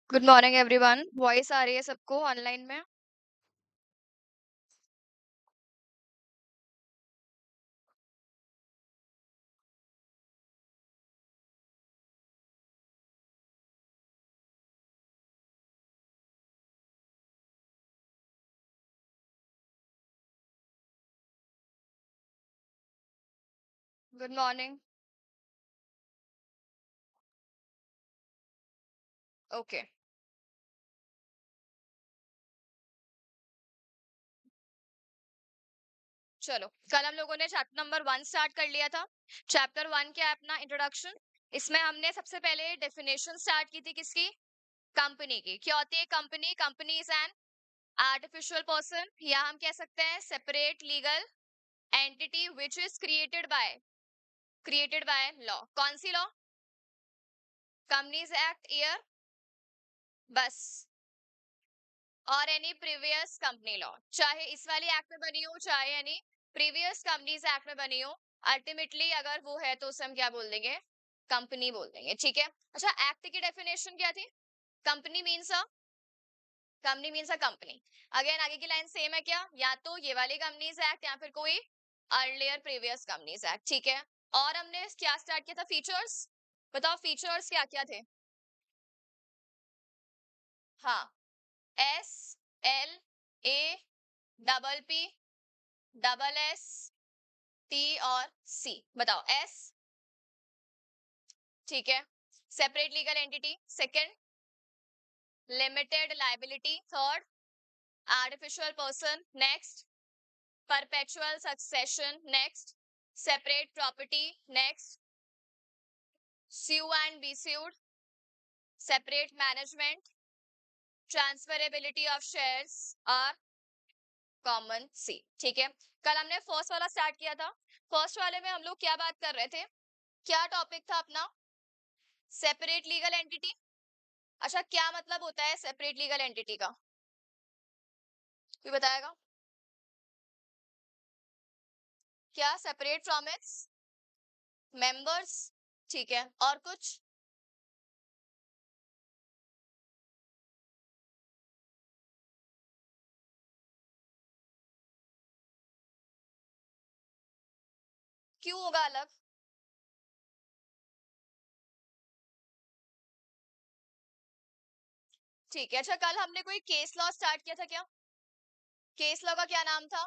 Good morning everyone. Voice आ रही है सबको ऑनलाइन में? Good morning. ओके, चलो। कल हम लोगों ने चैप्टर नंबर 1 स्टार्ट कर लिया था। चैप्टर 1 क्या है अपना? इंट्रोडक्शन। इसमें हमने सबसे पहले डेफिनेशन स्टार्ट की थी किसकी? कंपनी की। क्या होती है company? Company is an artificial person, या हम कह सकते हैं separate legal entity which is created by law. कौन सी लॉ? कंपनीज एक्ट ईयर, बस। और एनी प्रीवियस कंपनी लॉ, चाहे इस वाली एक्ट में बनी हो चाहे यानी प्रीवियस कंपनीज एक्ट में बनी हो, अल्टीमेटली अगर वो है तो उसे हम क्या बोल देंगे? कंपनी बोल देंगे। ठीक है। अच्छा, एक्ट की डेफिनेशन क्या थी? Company means a company. Again आगे की लाइन सेम है क्या? या तो ये वाली कंपनीज एक्ट या फिर कोई अर्लियर प्रीवियस कंपनीज एक्ट। ठीक है। और हमने क्या स्टार्ट किया था? फीचर्स। बताओ फीचर्स क्या क्या थे? हाँ, S, L, A, double P, double S, T और सी। बताओ। एस, ठीक है, separate legal entity. Second, limited liability. Third, artificial person. Next, perpetual succession. Next, separate property. Next, sue and be sued, separate management, transferability of shares और common सी। ठीक है। कल हमने first वाला स्टार्ट किया था। फर्स्ट वाले में हम लोग क्या बात कर रहे थे? क्या टॉपिक था अपना? Separate legal entity. अच्छा, क्या मतलब होता है सेपरेट लीगल एंटिटी का? कोई बताएगा? क्या? Separate from its members. ठीक है, और कुछ? क्यों होगा अलग? ठीक है। अच्छा, कल हमने कोई केस लॉ स्टार्ट किया था क्या? केस लॉ का क्या नाम था?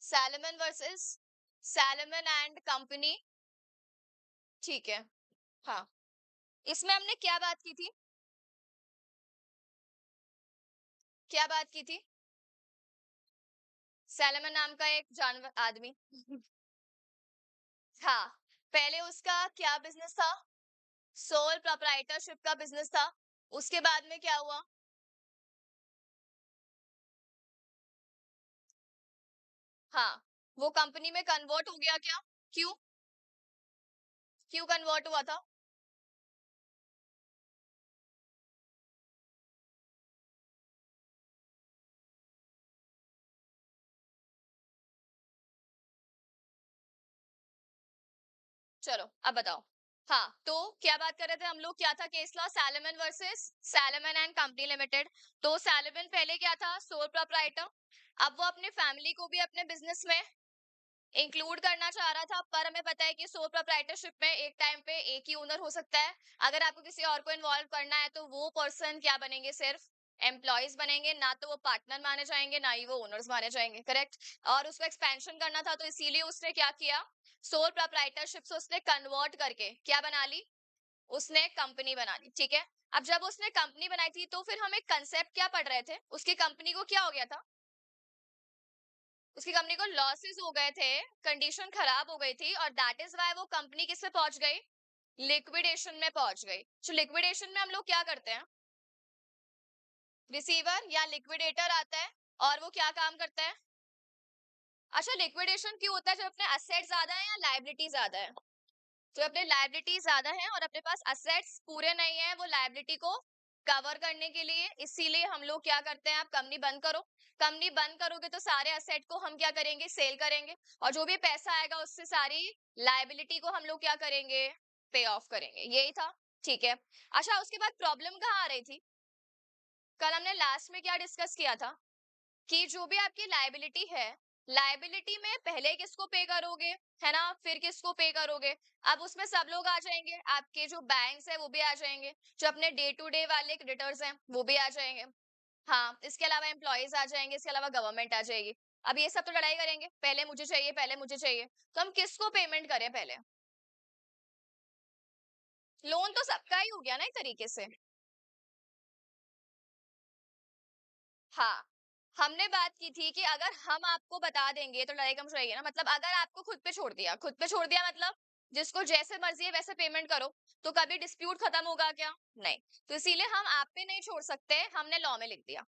Salmon versus salmon and company. ठीक है। हाँ, इसमें हमने क्या बात की थी? क्या बात की थी? सैलमन नाम का एक जानवर, आदमी। हाँ, पहले उसका क्या बिजनेस था? सोल प्रोप्राइटरशिप का बिजनेस था। उसके बाद में क्या हुआ? हाँ, वो कंपनी में कन्वर्ट हो गया क्या? क्यों? क्यों कन्वर्ट हुआ था? चलो अब बताओ। हाँ, तो क्या बात कर रहे थे हम लोग? क्या था case law? Salmon versus salmon and company limited. तो सैलमन पहले क्या था? Sole proprietor. अब वो अपने फैमिली को भी अपने बिजनेस में इंक्लूड करना चाह रहा था, पर हमें पता है कि सोल प्रोप्राइटरशिप में एक टाइम पे एक ही ओनर हो सकता है। अगर आपको किसी और को इन्वॉल्व करना है तो वो पर्सन क्या बनेंगे? सिर्फ एम्प्लॉयज बनेंगे, ना तो वो पार्टनर माने जाएंगे ना ही वो ओनर्स माने जाएंगे। करेक्ट। और उसको एक्सपेंशन करना था तो इसीलिए उसने क्या किया? सोल प्रोप्राइटरशिप से उसने कन्वर्ट करके क्या बना ली? उसने कंपनी बना ली। ठीक है। अब जब उसने कंपनी बनाई थी तो फिर हम एक कंसेप्ट क्या पढ़ रहे थे? उसकी कंपनी को क्या हो गया था? उसकी कंपनी को लॉसेस हो गए थे, कंडीशन खराब हो गई थी, और दैट इज वाई वो कंपनी किस में पहुंच गई? लिक्विडेशन में पहुंच गई। तो लिक्विडेशन में हम लोग क्या करते हैं? रिसीवर या लिक्विडेटर आता है, और वो क्या काम करता है? अच्छा, लिक्विडेशन क्यों होता है? जब अपने असेट ज्यादा है या लाइबिलिटी ज्यादा है? जो अपने लायबिलिटी ज्यादा है और अपने पास असेट्स पूरे नहीं है वो लायबिलिटी को कवर करने के लिए, इसीलिए हम लोग क्या करते हैं? आप कंपनी बंद करो। कंपनी बंद करोगे तो सारे असेट को हम क्या करेंगे? सेल करेंगे, और जो भी पैसा आएगा उससे सारी लायबिलिटी को हम लोग क्या करेंगे? पे ऑफ करेंगे। यही था। ठीक है। अच्छा, उसके बाद प्रॉब्लम कहाँ आ रही थी? कल हमने लास्ट में क्या डिस्कस किया था कि जो भी आपकी लायबिलिटी है, लायबिलिटी में पहले किसको पे करोगे, है ना, फिर किसको पे करोगे। अब उसमें सब लोग आ जाएंगे, आपके जो बैंक्स है वो भी आ जाएंगे, जो अपने डे टू डे वाले क्रेडिटर्स हैं वो भी आ जाएंगे। हाँ, इसके अलावा एम्प्लॉयज आ जाएंगे, इसके अलावा गवर्नमेंट आ जाएगी। अब ये सब तो लड़ाई करेंगे, पहले मुझे चाहिए, पहले मुझे चाहिए। तो हम किसको पेमेंट करें पहले? लोन तो सबका ही हो गया ना एक तरीके से। हाँ, हमने बात की थी कि अगर हम आपको बता देंगे तो लड़ाई कम रहेगी ना, मतलब अगर आपको खुद पे छोड़ दिया मतलब जिसको जैसे मर्जी है वैसे पेमेंट करो, तो कभी डिस्प्यूट खत्म होगा क्या? नहीं। तो इसीलिए हम आप पे नहीं छोड़ सकते, हमने लॉ में लिख दिया।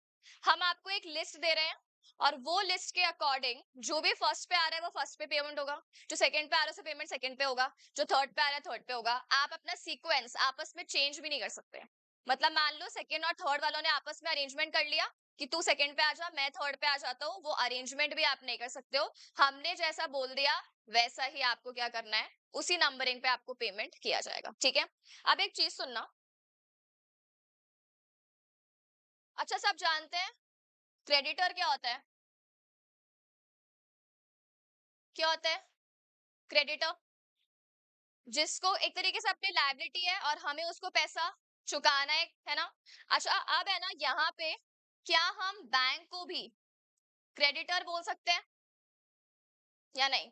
हम आपको एक लिस्ट दे रहे हैं और वो लिस्ट के अकॉर्डिंग जो भी फर्स्ट पे आ रहा है वो फर्स्ट पे पेमेंट होगा, जो सेकंड पे आ रहा है उसे पेमेंट सेकंड पे होगा, जो थर्ड पे आ रहा है थर्ड पे होगा। आप अपना सीक्वेंस आपस में चेंज भी नहीं कर सकते। मतलब मान लो सेकंड और थर्ड वालों ने आपस में अरेंजमेंट कर लिया कि तू सेकंड पे आ जा, मैं थर्ड पे आ जाता हूँ, वो अरेंजमेंट भी आप नहीं कर सकते हो। हमने जैसा बोल दिया वैसा ही आपको क्या करना है, उसी नंबरिंग पे आपको पेमेंट किया जाएगा, ठीक है। अब एक चीज सुनना। अच्छा, सब जानते हैं क्रेडिटर क्या होता है? क्या होता है क्रेडिटर? जिसको एक तरीके से अपनी लायबिलिटी है और हमें उसको पैसा चुकाना है ना। अच्छा, अब है ना यहाँ पे, क्या हम बैंक को भी क्रेडिटर बोल सकते हैं या नहीं?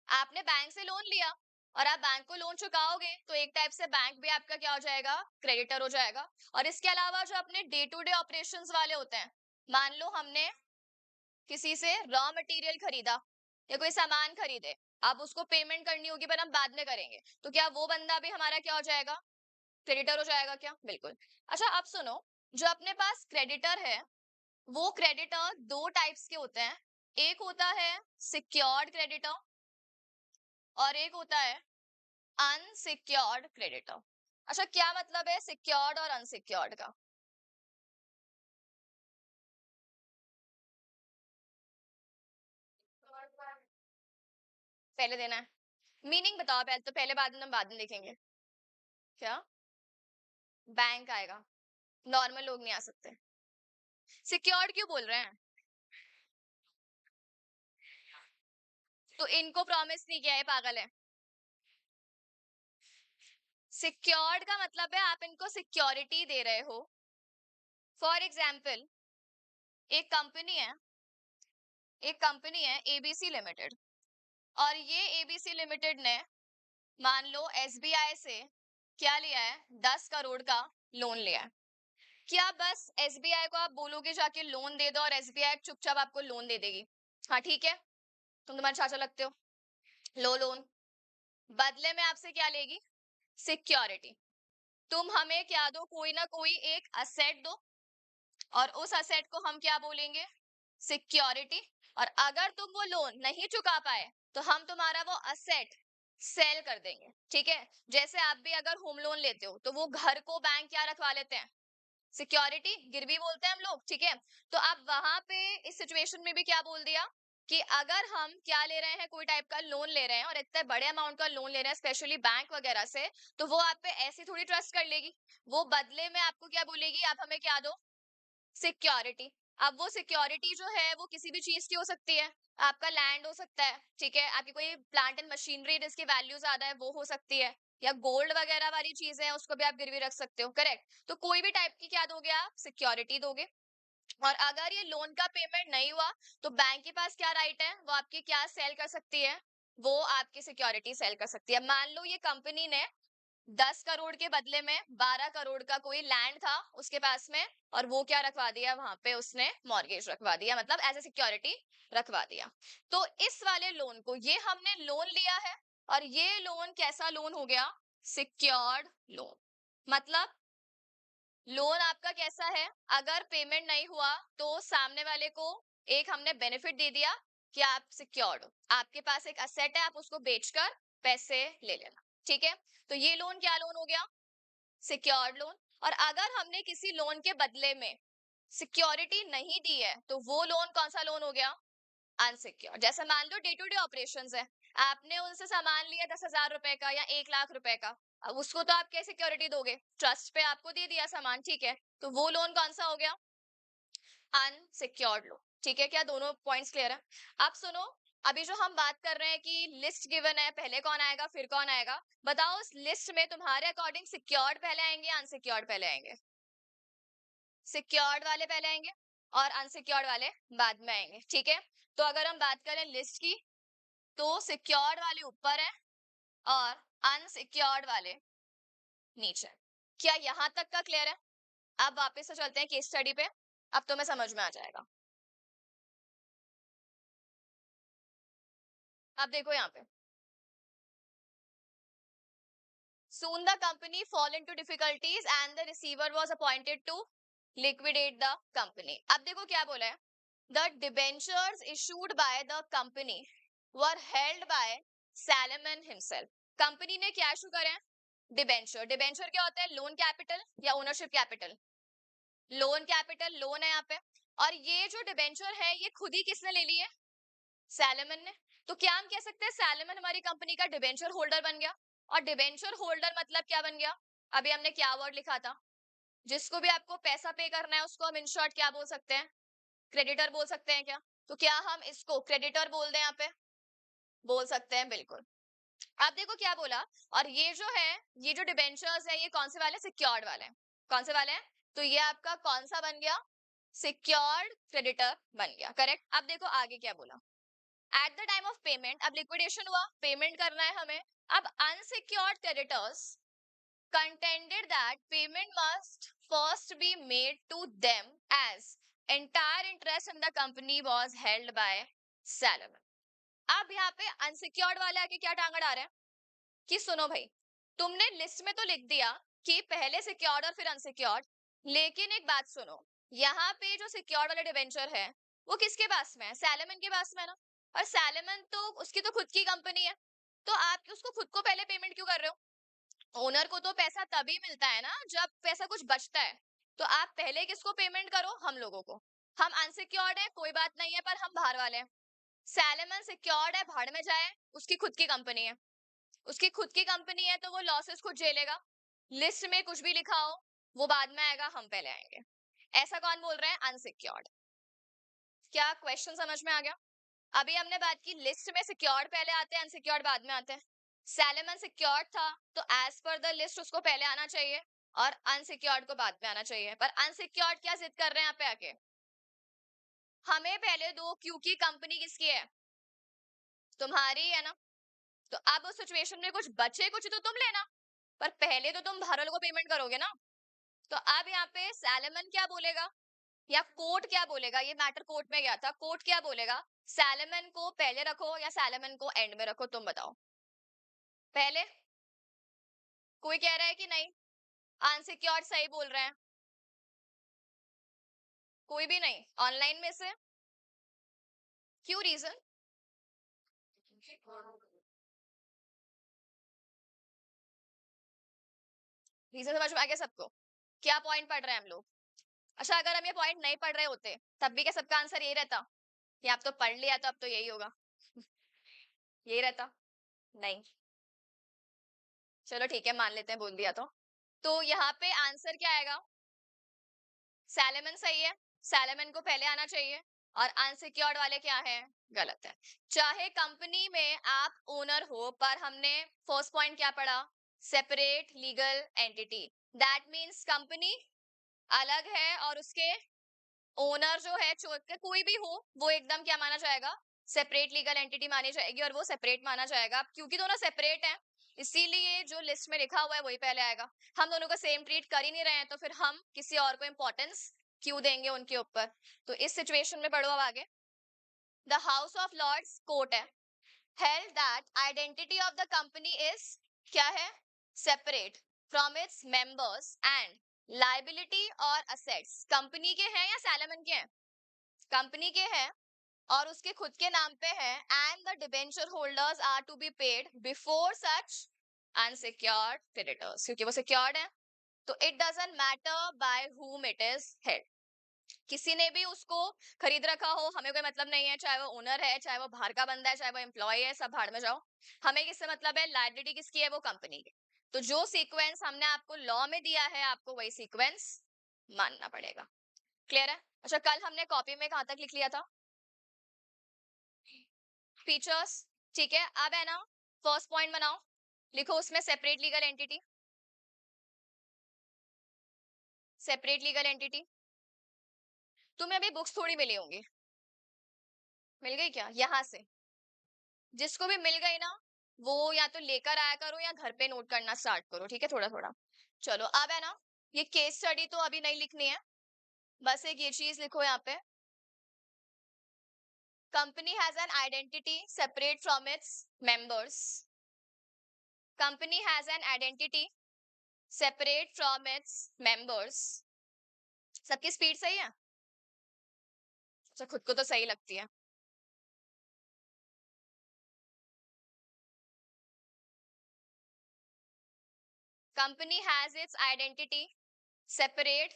आपने बैंक से लोन लिया और आप बैंक को लोन चुकाओगे तो एक टाइप से बैंक भी आपका क्या हो जाएगा, क्रेडिटर हो जाएगा। और इसके अलावा जो अपने डे टू डे ऑपरेशंस वाले होते हैं, मान लो हमने किसी से रॉ मटेरियल खरीदा या कोई सामान खरीदे, अब उसको पेमेंट करनी होगी पर हम बाद में करेंगे, तो क्या वो बंदा भी हमारा क्या हो जाएगा, क्रेडिटर हो जाएगा क्या? बिल्कुल। अच्छा, अब सुनो, जो अपने पास क्रेडिटर है वो क्रेडिटर दो टाइप्स के होते हैं। एक होता है सिक्योर्ड क्रेडिटर और एक होता है अनसिक्योर्ड क्रेडिटर। अच्छा, क्या मतलब है सिक्योर्ड और अनसिक्योर्ड का? पहले देना है, मीनिंग बताओ पहले, तो पहले बाद में देखेंगे। क्या? बैंक आएगा, नॉर्मल लोग नहीं आ सकते। सिक्योर्ड क्यों बोल रहे हैं? तो इनको प्रॉमिस नहीं किया है, पागल है। सिक्योर्ड का मतलब है आप इनको सिक्योरिटी दे रहे हो। फॉर एग्जाम्पल, एक कंपनी है, एक कंपनी है एबीसी लिमिटेड, और ये एबीसी लिमिटेड ने मान लो एसबीआई से क्या लिया है, 10 करोड़ का लोन लिया है। क्या बस एसबीआई को आप बोलोगे जाके लोन दे दो और एसबीआई चुपचाप आपको लोन दे देगी? हाँ ठीक है, तुम तुम्हारे चाचा लगते हो, लो लोन। बदले में आपसे क्या लेगी? सिक्योरिटी। तुम हमें क्या दो, कोई ना कोई एक असेट दो, और उस असेट को हम क्या बोलेंगे, सिक्योरिटी। और अगर तुम वो लोन नहीं चुका पाए तो हम तुम्हारा वो असेट सेल कर देंगे, ठीक है। जैसे आप भी अगर होम लोन लेते हो तो वो घर को बैंक क्या रखवा लेते हैं, सिक्योरिटी, गिरवी बोलते हैं हम लोग, ठीक है। तो आप वहां पे इस सिचुएशन में भी क्या बोल दिया कि अगर हम क्या ले रहे हैं, कोई टाइप का लोन ले रहे हैं और इतने बड़े अमाउंट का लोन ले रहे हैं स्पेशली बैंक वगैरह से, तो वो आप पे ऐसी थोड़ी ट्रस्ट कर लेगी। वो बदले में आपको क्या बोलेगी, आप हमें क्या दो, सिक्योरिटी। अब वो सिक्योरिटी जो है वो किसी भी चीज की हो सकती है, आपका लैंड हो सकता है, ठीक है, आपकी कोई प्लांट एंड मशीनरी जिसकी वैल्यू ज्यादा है वो हो सकती है, या गोल्ड वगैरह वाली चीजें हैं उसको भी आप गिरवी रख सकते हो, करेक्ट। तो कोई भी टाइप की क्या दोगे, आप सिक्योरिटी दोगे। और अगर ये लोन का पेमेंट नहीं हुआ तो बैंक के पास क्या राइट है, वो आपकी क्या सेल कर सकती है, वो आपकी सिक्योरिटी सेल कर सकती है। मान लो ये कंपनी ने 10 करोड़ के बदले में 12 करोड़ का कोई लैंड था उसके पास में, और वो क्या रखवा दिया वहां पे, उसने मॉर्गेज रखवा दिया, मतलब एज ए सिक्योरिटी रखवा दिया। तो इस वाले लोन को, ये हमने लोन लिया है और ये लोन कैसा लोन हो गया, सिक्योर्ड लोन। मतलब लोन आपका कैसा है, अगर पेमेंट नहीं हुआ तो सामने वाले को एक हमने बेनिफिट दे दिया कि आप सिक्योर्ड हो, आपके पास एक असेट है, आप उसको बेचकर पैसे ले लेना, ठीक है। तो ये लोन क्या लोन हो गया, सिक्योर्ड लोन। और अगर हमने किसी लोन के बदले में सिक्योरिटी नहीं दी है तो वो लोन कौन सा लोन हो गया, अनसिक्योर। जैसे मान लो डे टू डे ऑपरेशंस है, आपने उनसे सामान लिया 10,000 रुपए का या 1 लाख रुपए का, अब उसको तो आप कैसे सिक्योरिटी दोगे? ट्रस्ट पे आपको दे दिया सामान, ठीक है, तो वो लोन कौन सा हो गया? Unsecured loan. ठीक है, क्या दोनों पॉइंट्स क्लियर है? अब सुनो, अभी जो हम बात कर रहे हैं कि लिस्ट गिवन है, पहले कौन आएगा फिर कौन आएगा, बताओ उस लिस्ट में तुम्हारे अकॉर्डिंग सिक्योर्ड पहले आएंगे या अनसिक्योर्ड पहले आएंगे? सिक्योर्ड वाले पहले आएंगे और अनसिक्योर्ड वाले बाद में आएंगे, ठीक है। तो अगर हम बात करें लिस्ट की, तो सिक्योर्ड वाले ऊपर है और अनसिक्योर्ड वाले नीचे। क्या यहां तक का क्लियर है? अब वापस से चलते हैं केस स्टडी पे, अब तुम्हें समझ में आ जाएगा। अब देखो यहाँ पे, soon the company fall into difficulties and the receiver was appointed to liquidate the company। अब देखो क्या बोला है, the debentures issued by the company were held by Salomon himself। Company ने क्या इशू करे हैं? डिबेंचर। डिबेंचर क्या होता है? लोन कैपिटल या ownership capital? Loan capital, loan है यहाँ पे। और ये जो डिबेंचर है ये खुद ही किसने ले ली है? सैलमन ने। तो क्या हम कह सकते हैं सैलमन हमारी कंपनी का डिबेंचर होल्डर बन गया? और डिबेंचर होल्डर मतलब क्या बन गया? अभी हमने क्या वर्ड लिखा था? जिसको भी आपको पैसा पे करना है उसको हम इन शॉर्ट क्या बोल सकते हैं? क्रेडिटर बोल सकते हैं क्या? तो क्या हम इसको क्रेडिटर बोल दें? यहाँ पे बोल सकते हैं, बिल्कुल। अब देखो क्या बोला, और ये जो है, ये जो डिबेंचर्स है ये कौन से वाले? सिक्योर्ड वाले हैं। कौन से वाले हैं? तो ये आपका कौन सा बन गया? सिक्योर्ड क्रेडिटर बन गया, करेक्ट। अब देखो आगे क्या बोला, at the time of payment, अब लिक्विडेशन हुआ, पेमेंट करना है हमें। अब unsecured creditors contended that payment must first be made to them as entire interest in the company was held by Salomon। अब यहाँ पे अनसिक्योर्ड वाले आके क्या टांग अड़ा रहे हैं कि सुनो भाई, तुमने लिस्ट में तो लिख दिया कि पहले सिक्योर्ड और फिर अनसिक्योर्ड, लेकिन एक बात सुनो, यहाँ पे जो सिक्योर्ड वाला डिवेंचर है वो किसके पास में है? सैलमन के पास में है ना। और सैलमन तो उसकी तो खुद की कंपनी है, तो आप उसको खुद को पहले पेमेंट क्यों कर रहे हो? ओनर को तो पैसा तभी मिलता है ना जब पैसा कुछ बचता है। तो आप पहले किसको पेमेंट करो? हम लोगों को। हम अनसिक्योर्ड है कोई बात नहीं है, पर हम बाहर वाले हैं। सैलमन सिक्योर्ड है, भाड़ में जाए, उसकी खुद की कंपनी है। उसकी खुद की कंपनी है तो वो लॉसेस खुद झेलेगा। लिस्ट में कुछ भी लिखा हो वो बाद में आएगा, हम पहले आएंगे। ऐसा कौन बोल रहे हैं? अनसिक्योर्ड। क्या क्वेश्चन समझ में आ गया? अभी हमने बात की लिस्ट में सिक्योर्ड पहले आते हैं, अनसिक्योर्ड बाद में आते हैं। सैलमन सिक्योर्ड था तो एज पर द लिस्ट उसको पहले आना चाहिए और अनसिक्योर्ड को बाद में आना चाहिए, पर अनसिक्योर्ड क्या जिद कर रहे हैं यहाँ पे आके? हमें पहले दो, क्योंकि कंपनी किसकी है? तुम्हारी है ना। तो अब उस सिचुएशन में कुछ बचे कुछ तो तुम लेना, पर पहले तो तुम बाहर वालों को पेमेंट करोगे ना। तो अब यहाँ पे सैलमन क्या बोलेगा या कोर्ट क्या बोलेगा? ये मैटर कोर्ट में गया था, कोर्ट क्या बोलेगा? सैलमन को पहले रखो या सैलमन को एंड में रखो, तुम बताओ। पहले? कोई कह रहा है कि नहीं अनसिक्योर्ड सही बोल रहे हैं? कोई भी नहीं ऑनलाइन में से? क्यों, रीजन? रीजन समझ में आ गया सबको? क्या पॉइंट पढ़ रहे हैं हम लोग? अच्छा, अगर हम ये पॉइंट नहीं पढ़ रहे होते तब भी क्या सबका आंसर यही रहता कि आप तो पढ़ लिया तो अब तो यही होगा? यही रहता? नहीं। चलो ठीक है, मान लेते हैं बोल दिया तो यहाँ पे आंसर क्या आएगा? सैलेमन सही है, सैलेमन को पहले आना चाहिए। और अनसिक्योर्ड वाले क्या है? गलत है। चाहे कंपनी में आप ओनर हो, पर हमने फर्स्ट पॉइंट क्या पढ़ा? Separate legal entity. That means company अलग है और उसके ओनर जो है कोई भी हो वो एकदम क्या माना जाएगा? सेपरेट लीगल एंटिटी मानी जाएगी और वो सेपरेट माना जाएगा। अब क्योंकि दोनों सेपरेट हैं इसीलिए जो लिस्ट में लिखा हुआ है वही पहले आएगा। हम दोनों को सेम ट्रीट कर ही नहीं रहे हैं तो फिर हम किसी और को इंपॉर्टेंस क्यों देंगे उनके ऊपर? तो इस सिचुएशन में बढ़ो अब आगे। The House of Lords court है held that identity of the company is क्या है? separate from its members and liability or assets company के हैं या सैलमन के हैं? कंपनी के हैं और उसके खुद के नाम पे है, and the debenture holders are to be paid before such unsecured creditors क्योंकि वो secured है। तो it doesn't matter by whom it is held, किसी ने भी उसको खरीद रखा हो हमें कोई मतलब नहीं है, चाहे वो ओनर है, चाहे वो बाहर का बंदा है, चाहे वो एम्प्लॉय है, सब भाड़ में जाओ। हमें किससे मतलब है? लायबिलिटी किसकी है? वो कंपनी की। तो जो सीक्वेंस हमने आपको लॉ में दिया है, आपको वही सीक्वेंस मानना पड़ेगा। क्लियर है? अच्छा, कल हमने कॉपी में कहां तक लिख लिया था? फीचर्स। ठीक है, अब है ना, फर्स्ट पॉइंट बनाओ, लिखो उसमें separate legal entity. Separate legal entity. तुम्हें अभी बुक्स थोड़ी मिली होंगी, मिल गई क्या? यहां से जिसको भी मिल गई ना, वो या तो लेकर आया करो या घर पे नोट करना स्टार्ट करो, ठीक है, थोड़ा थोड़ा। चलो, अब है ना, ये केस स्टडी तो अभी नहीं लिखनी है, बस एक ये चीज लिखो यहाँ पे, company has an identity separate from its members. Company has an identity separate from its members. सबकी स्पीड सही है? अच्छा, खुद को तो सही लगती है। Company has its identity separate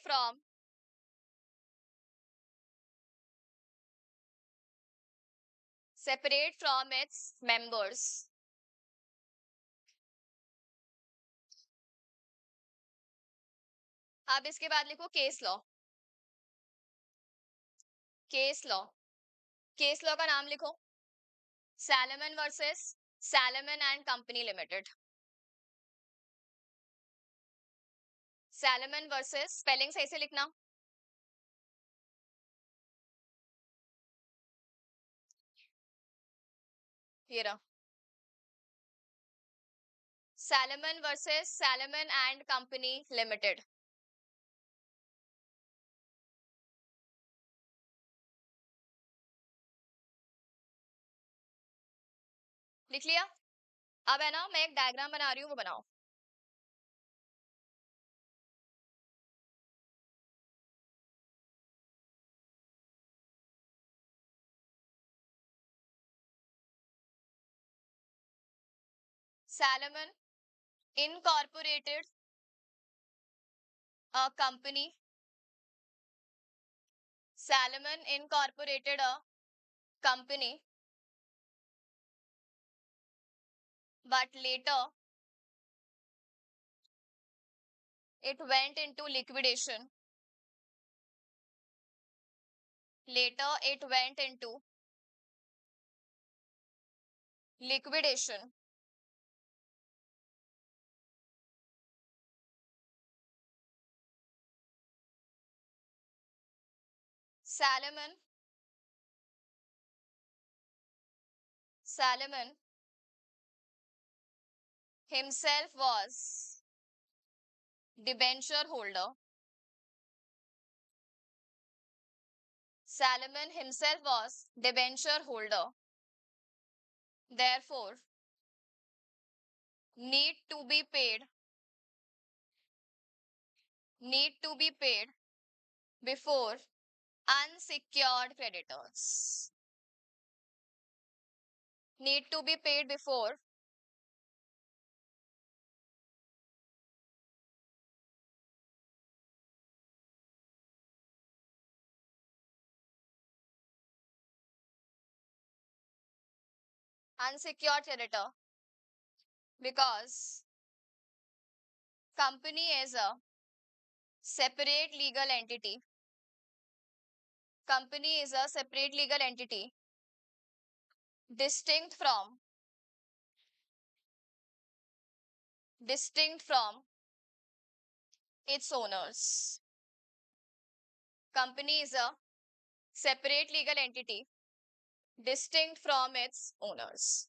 from its members. अब इसके बाद लिखो case law. Case law. Case law का नाम लिखो, salmon versus salmon and company limited. Salmon versus, spelling सही से लिखना, ये रहा, salmon versus salmon and company limited. लिख लिया? अब है ना, मैं एक डायग्राम बना रही हूँ, वो बनाओ। Salmon incorporated a company, salmon incorporated a company, but later it went into liquidation. Later it went into liquidation. Salomon himself was debenture holder. Salomon himself was debenture holder. Therefore, need to be paid, need to be paid before unsecured creditors. Need to be paid before unsecured creditor, because company is a separate legal entity. Company is a separate legal entity distinct from its owners. Company is a separate legal entity distinct from its owners.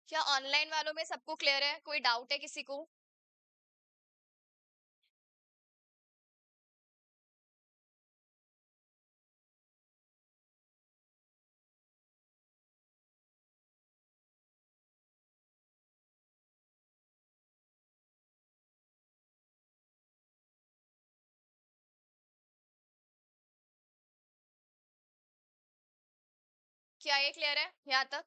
क्या online वालों में सबको clear है? कोई doubt है किसी को? क्या ये क्लियर है यहाँ तक?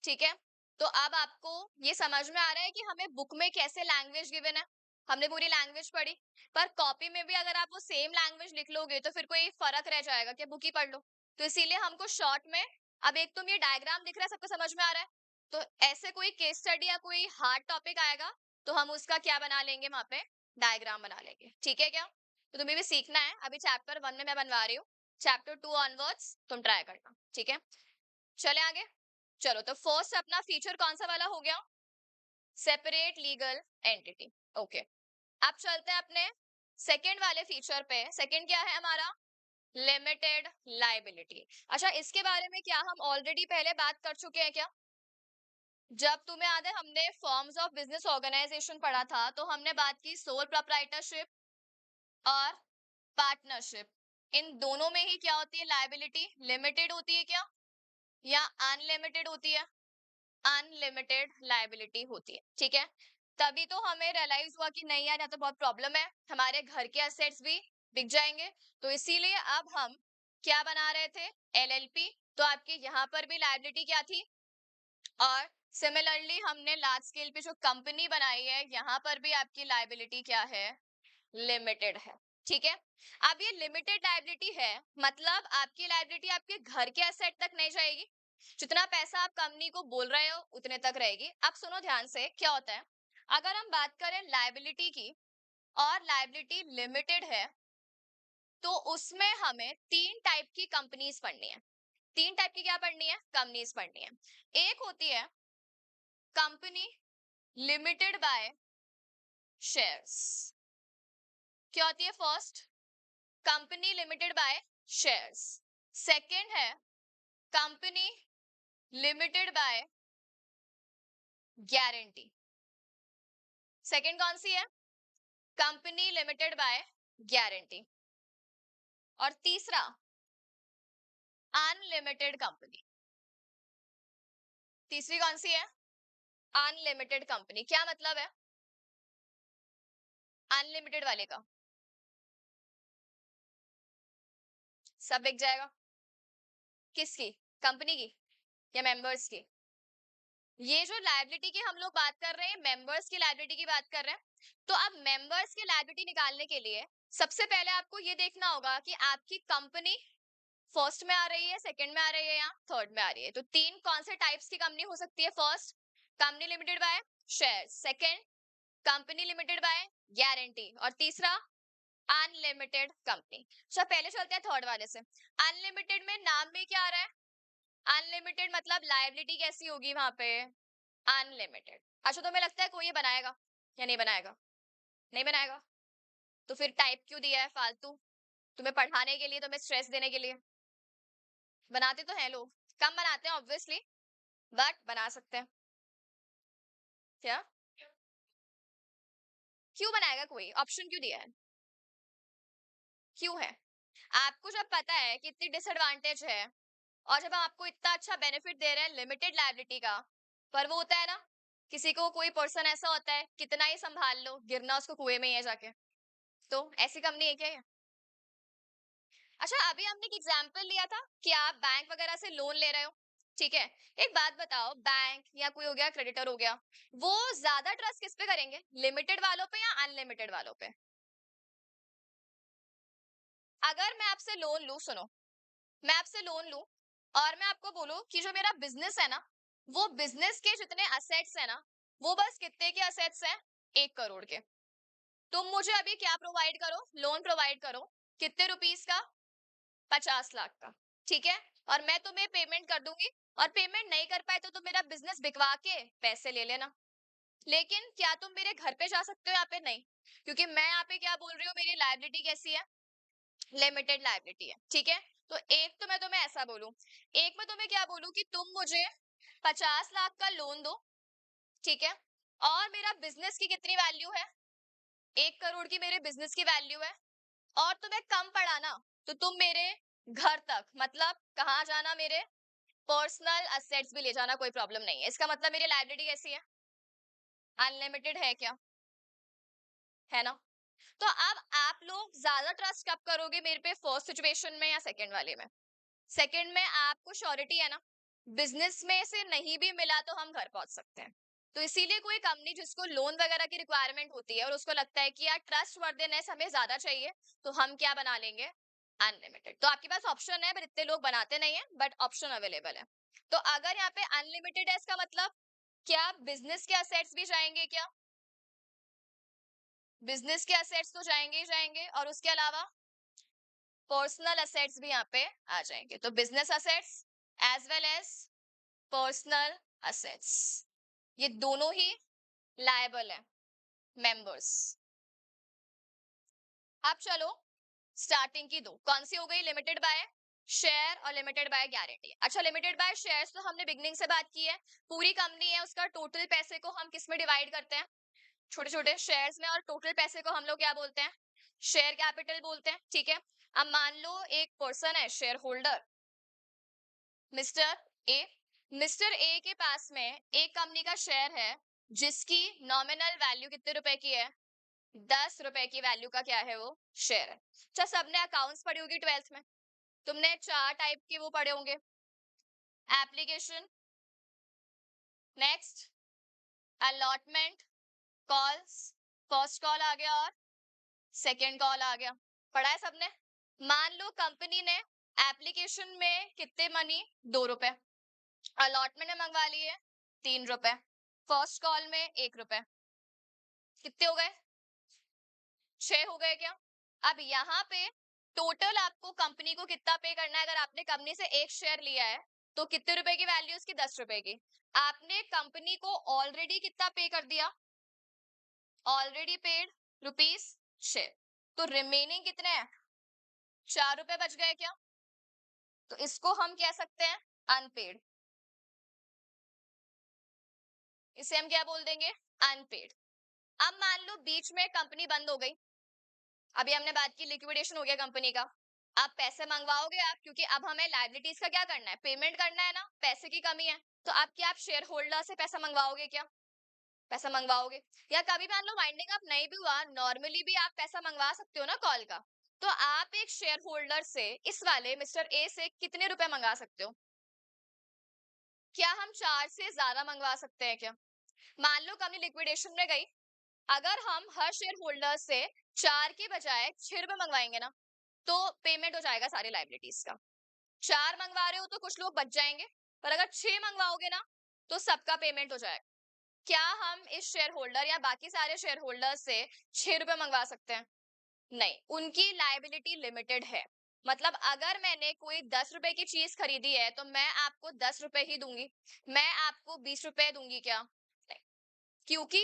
ठीक है, तो अब आपको ये समझ में आ रहा है कि हमें बुक में कैसे लैंग्वेज गिवन है। हमने पूरी लैंग्वेज पढ़ी, पर कॉपी में भी अगर आप वो सेम लैंग्वेज लिख लोगे तो फिर कोई फर्क रह जाएगा कि बुक ही पढ़ लो। तो इसीलिए हमको शॉर्ट में, अब एक तो ये डायग्राम दिख रहा है, सबको समझ में आ रहा है, तो ऐसे कोई केस स्टडी या कोई हार्ड टॉपिक आएगा तो हम उसका क्या बना लेंगे, वहां पे डायग्राम बना लेंगे। ठीक है क्या? तो तुम्हें भी सीखना है, अभी चैप्टर 1 में मैं बनवा रही हूँ, चैप्टर 2 ऑनवर्ड्स तुम ट्राई करना। ठीक है, चले आगे। चलो, तो फर्स्ट अपना फीचर कौन सा वाला हो गया? Separate legal entity. ओके, अब चलते हैं अपने सेकंड वाले फीचर पे। सेकंड क्या है हमारा? Limited liability. अच्छा, इसके बारे में क्या हम ऑलरेडी पहले बात कर चुके हैं क्या? जब तुम्हें याद है हमने फॉर्म्स ऑफ बिजनेस ऑर्गेनाइजेशन पढ़ा था, तो हमने बात की सोल प्रोप्राइटरशिप और पार्टनरशिप। इन दोनों में ही क्या होती है लाइबिलिटी? लिमिटेड होती है क्या, या अनलिमिटेड होती है? अनलिमिटेड लाइबिलिटी होती है। ठीक है, तभी तो हमें रियलाइज हुआ कि नहीं यार, यहाँ तो बहुत प्रॉब्लम है, हमारे घर के एसेट्स भी बिक जाएंगे। तो इसीलिए अब हम क्या बना रहे थे? एलएलपी। तो आपके यहाँ पर भी लाइबिलिटी क्या थी? और सिमिलरली हमने लार्ज स्केल पे जो कंपनी बनाई है, यहाँ पर भी आपकी लाइबिलिटी क्या है? लिमिटेड है। ठीक है, अब ये लिमिटेड लाइबिलिटी है, मतलब आपकी लाइबिलिटी आपके घर के एसेट तक नहीं जाएगी, जितना पैसा आप कंपनी को बोल रहे हो उतने तक रहेगी। अब सुनो ध्यान से, क्या होता है अगर हम बात करें लाइबिलिटी की और लाइबिलिटी लिमिटेड है, तो उसमें हमें तीन टाइप की कंपनीज पढ़नी है। तीन टाइप की क्या पढ़नी है? कंपनीज पढ़नी है। एक होती है कंपनी लिमिटेड बाय शेयर्स। क्या होती है? First, company limited by shares. Second है company limited by guarantee. Second कौन सी है? Company limited by guarantee. और तीसरा अनलिमिटेड कंपनी। तीसरी कौन सी है? Unlimited company. क्या मतलब है अनलिमिटेड वाले का? सब बिक जाएगा। किसकी? कंपनी की या मेंबर्स की? ये जो लायबिलिटी की हम लोग बात कर रहे हैं, मेंबर्स की लायबिलिटी की बात कर रहे हैं। तो अब मेंबर्स की लायबिलिटी निकालने के लिए सबसे पहले आपको ये देखना होगा कि आपकी कंपनी फर्स्ट में आ रही है, सेकंड में आ रही है, या थर्ड में आ रही है। तो तीन कौन से टाइप्स की कंपनी हो सकती है? First, company limited bye share. Second, company limited by guarantee. और तीसरा, अनलिमिटेड कंपनी। अच्छा, पहले चलते हैं थर्ड वाले से। अनलिमिटेड में नाम में क्या आ रहा है? अनलिमिटेड मतलब लायबिलिटी कैसी होगी वहां पे? अनलिमिटेड। अच्छा, तुम्हें लगता है कोई ये बनाएगा या नहीं बनाएगा? नहीं बनाएगा। तो फिर टाइप क्यों दिया है फालतू? तुम्हें पढ़ाने के लिए, तुम्हें स्ट्रेस देने के लिए। बनाते तो हैं लोग, कम बनाते हैं ऑब्वियसली, बट बना सकते हैं। क्या? क्यों बनाएगा कोई? ऑप्शन क्यों दिया है? क्यों है? आपको जब पता है कि इतनी डिसएडवांटेज है, और जब हम आपको इतना अच्छा बेनिफिट दे रहे हैं लिमिटेड लायबिलिटी का, पर वो होता है ना, किसी को कोई पर्सन ऐसा होता है, कितना ही संभाल लो, गिरना उसको कुएं में ही है जाके। तो ऐसी कंपनी है क्या ये? अच्छा, अभी हमने एक एग्जांपल लिया था कि आप बैंक वगैरह से लोन ले रहे हो, ठीक है। एक बात बताओ, बैंक या कोई हो गया क्रेडिटर हो गया, वो ज्यादा ट्रस्ट किस पे करेंगे? लिमिटेड वालों पे या अनलिमिटेड वालों पे? अगर मैं आपसे लोन लूं, सुनो, मैं आपसे लोन लूं और मैं आपको बोलूं कि जो मेरा बिजनेस है ना, वो बिजनेस के जितने असेट्स है ना, वो बस कितने के असेट्स हैं? 1 करोड़ के। तुम मुझे अभी क्या प्रोवाइड करो? लोन प्रोवाइड करो। कितने रुपीस का? 50 लाख का। ठीक है, और मैं तुम्हें पेमेंट कर दूंगी, और पेमेंट नहीं कर पाए तो तुम मेरा बिजनेस बिकवा के पैसे ले लेना। लेकिन क्या तुम मेरे घर पे जा सकते हो? यहाँ पे नहीं, क्योंकि मैं यहाँ पे क्या बोल रही हूँ, मेरी लायबिलिटी कैसी है? लिमिटेड लायबिलिटी है। ठीक है, तो एक तो मैं तुम्हें ऐसा बोलूं, एक मैं तुम्हें क्या बोलूं कि तुम मुझे 50 लाख का लोन दो, ठीक है, और मेरा बिजनेस की कितनी वैल्यू है? 1 करोड़ की मेरे बिजनेस की वैल्यू है। और तुम्हें कम पड़ा ना, तो तुम मेरे घर तक, मतलब कहाँ जाना, मेरे पर्सनल असेट्स भी ले जाना, कोई प्रॉब्लम नहीं है। इसका मतलब मेरी लायबिलिटी कैसी है? अनलिमिटेड है क्या? है ना? तो अब आप लोग ज्यादा ट्रस्ट कब करोगे मेरे पे, फर्स्ट सिचुएशन में या सेकंड वाले में? सेकंड में आपको श्योरिटी है ना, बिजनेस में से नहीं भी मिला तो हम घर पहुंच सकते हैं। तो इसीलिए कोई कंपनी जिसको लोन वगैरह की रिक्वायरमेंट होती है और उसको लगता है कि यार ट्रस्ट वर्दीनेस हमें ज्यादा चाहिए, तो हम क्या बना लेंगे, अनलिमिटेड। तो आपके पास ऑप्शन है, पर इतने लोग बनाते नहीं है, बट ऑप्शन अवेलेबल है। तो अगर यहाँ पे अनलिमिटेड है, इसका मतलब क्या बिजनेस के असेट्स भी जाएंगे क्या? बिजनेस के असेट्स तो जाएंगे ही जाएंगे, और उसके अलावा पर्सनल असेट्स भी यहाँ पे आ जाएंगे। तो business assets as well as personal assets, ये दोनों ही लायबल है मेंबर्स। अब चलो स्टार्टिंग की दो कौन सी हो गई, लिमिटेड बाय शेयर और लिमिटेड बाय गारंटी। अच्छा, लिमिटेड बाय शेयर्स तो हमने बिगनिंग से बात की है, पूरी कंपनी है, उसका टोटल पैसे को हम किस में डिवाइड करते हैं, छोटे छोटे शेयर्स में, और टोटल पैसे को हम लोग क्या बोलते हैं, शेयर कैपिटल बोलते हैं। ठीक है, अब मान लो एक पर्सन है share holder, mister A. Mister A के पास में एक कंपनी का शेयर है जिसकी नॉमिनल वैल्यू कितने रुपए की है, 10 रुपए की वैल्यू का क्या है, वो शेयर है। अच्छा, सबने अकाउंट्स पढ़ी होगी 12th में, तुमने 4 टाइप के वो पढ़े होंगे, application, next allotment, calls, first call आ गया और सेकेंड कॉल आ गया, पढ़ा है सबने। मान लो कंपनी ने एप्लीकेशन में कितने मनी, 2 रुपए, अलॉटमेंट में मंगवा लिए 3 रुपए, फर्स्ट कॉल में 1 रुपए, कितने हो गए, 6 हो गए क्या? अब यहाँ पे टोटल आपको कंपनी को कितना पे करना है, अगर आपने कंपनी से एक शेयर लिया है तो कितने रुपए की वैल्यू उसकी, 10 रुपए की। आपने कंपनी को ऑलरेडी कितना पे कर दिया, ऑलरेडी पेड ₹6, तो रिमेनिंग कितने हैं, 4 रुपए बच गए क्या? तो इसको हम कह सकते हैं अनपेड, इसे हम क्या बोल देंगे, अनपेड। अब मान लो बीच में कंपनी बंद हो गई, अभी हमने बात की लिक्विडेशन हो गया कंपनी का, आप पैसे मंगवाओगे आप, क्योंकि अब हमें लायबिलिटीज का क्या करना है, पेमेंट करना है ना, पैसे की कमी है, तो आप क्या, आप शेयर होल्डर से पैसा मंगवाओगे क्या, पैसा मंगवाओगे। या कभी मान लो वाइंडिंग अप नहीं भी हुआ, नॉर्मली भी आप पैसा मंगवा सकते हो ना कॉल का, तो आप एक शेयर होल्डर से, इस वाले मिस्टर ए से कितने रुपए मंगा सकते हो, क्या हम 4 से ज्यादा मंगवा सकते हैं क्या? मान लो कंपनी लिक्विडेशन में गई, अगर हम हर शेयर होल्डर से 4 के बजाय 6 रुपए मंगवाएंगे ना, तो पेमेंट हो जाएगा सारी लाइबिलिटीज का। 4 मंगवा रहे हो तो कुछ लोग बच जाएंगे, पर अगर 6 मंगवाओगे ना तो सबका पेमेंट हो जाएगा। क्या हम इस शेयर होल्डर या बाकी सारे शेयर होल्डर से 6 रुपए मंगवा सकते हैं? नहीं, उनकी लाइबिलिटी लिमिटेड है। मतलब अगर मैंने कोई 10 रुपए की चीज खरीदी है तो मैं आपको 10 रुपए ही दूंगी, मैं आपको 20 रुपए दूंगी क्या? नहीं, क्योंकि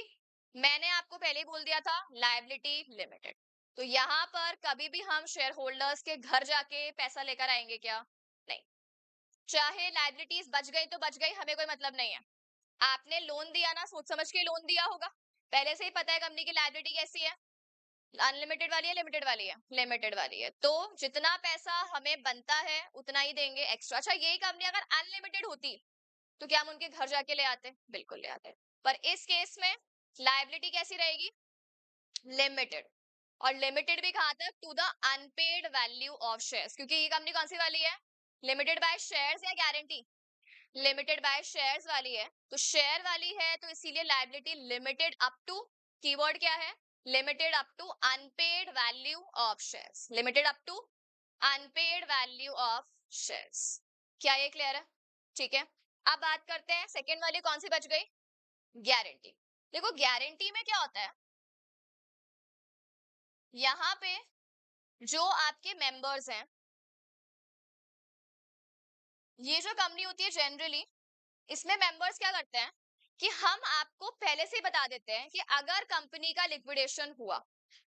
मैंने आपको पहले ही बोल दिया था लायबिलिटी लिमिटेड। तो यहाँ पर कभी भी हम शेयर होल्डर्स के घर जाके पैसा लेकर आएंगे क्या? नहीं, चाहे लायबिलिटीज बच गई तो बच गई, हमें कोई मतलब नहीं है। आपने लोन दिया ना, सोच समझ के लोन दिया होगा, पहले से ही पता है कंपनी की लायबिलिटी कैसी है, अनलिमिटेड वाली है, लिमिटेड वाली है, लिमिटेड वाली है, तो जितना पैसा हमें बनता है उतना ही देंगे एक्स्ट्रा। अच्छा, यही कंपनी अगर अनलिमिटेड होती तो क्या हम उनके घर जाके ले आते, बिल्कुल ले आते, पर इस केस में लायबिलिटी कैसी रहेगी, लिमिटेड, और लिमिटेड भी कहां तक, to the unpaid value of shares, क्योंकि ये कंपनी कौन सी वाली है, लिमिटेड बाय शेयर्स या गारंटी, लिमिटेड बाय शेयर्स वाली है, तो शेयर वाली है, तो इसीलिए liability limited up to, keyword क्या है, limited up to unpaid value of shares, limited up to unpaid value of shares. क्या ये क्लियर है? ठीक है, अब बात करते हैं सेकेंड वाली कौन सी बच गई, गारंटी। देखो गारंटी में क्या होता है, यहाँ पे जो आपके मेंबर्स हैं, ये जो कंपनी होती है जनरली, इसमें मेंबर्स क्या करते हैं कि हम आपको पहले से ही बता देते हैं कि अगर कंपनी का लिक्विडेशन हुआ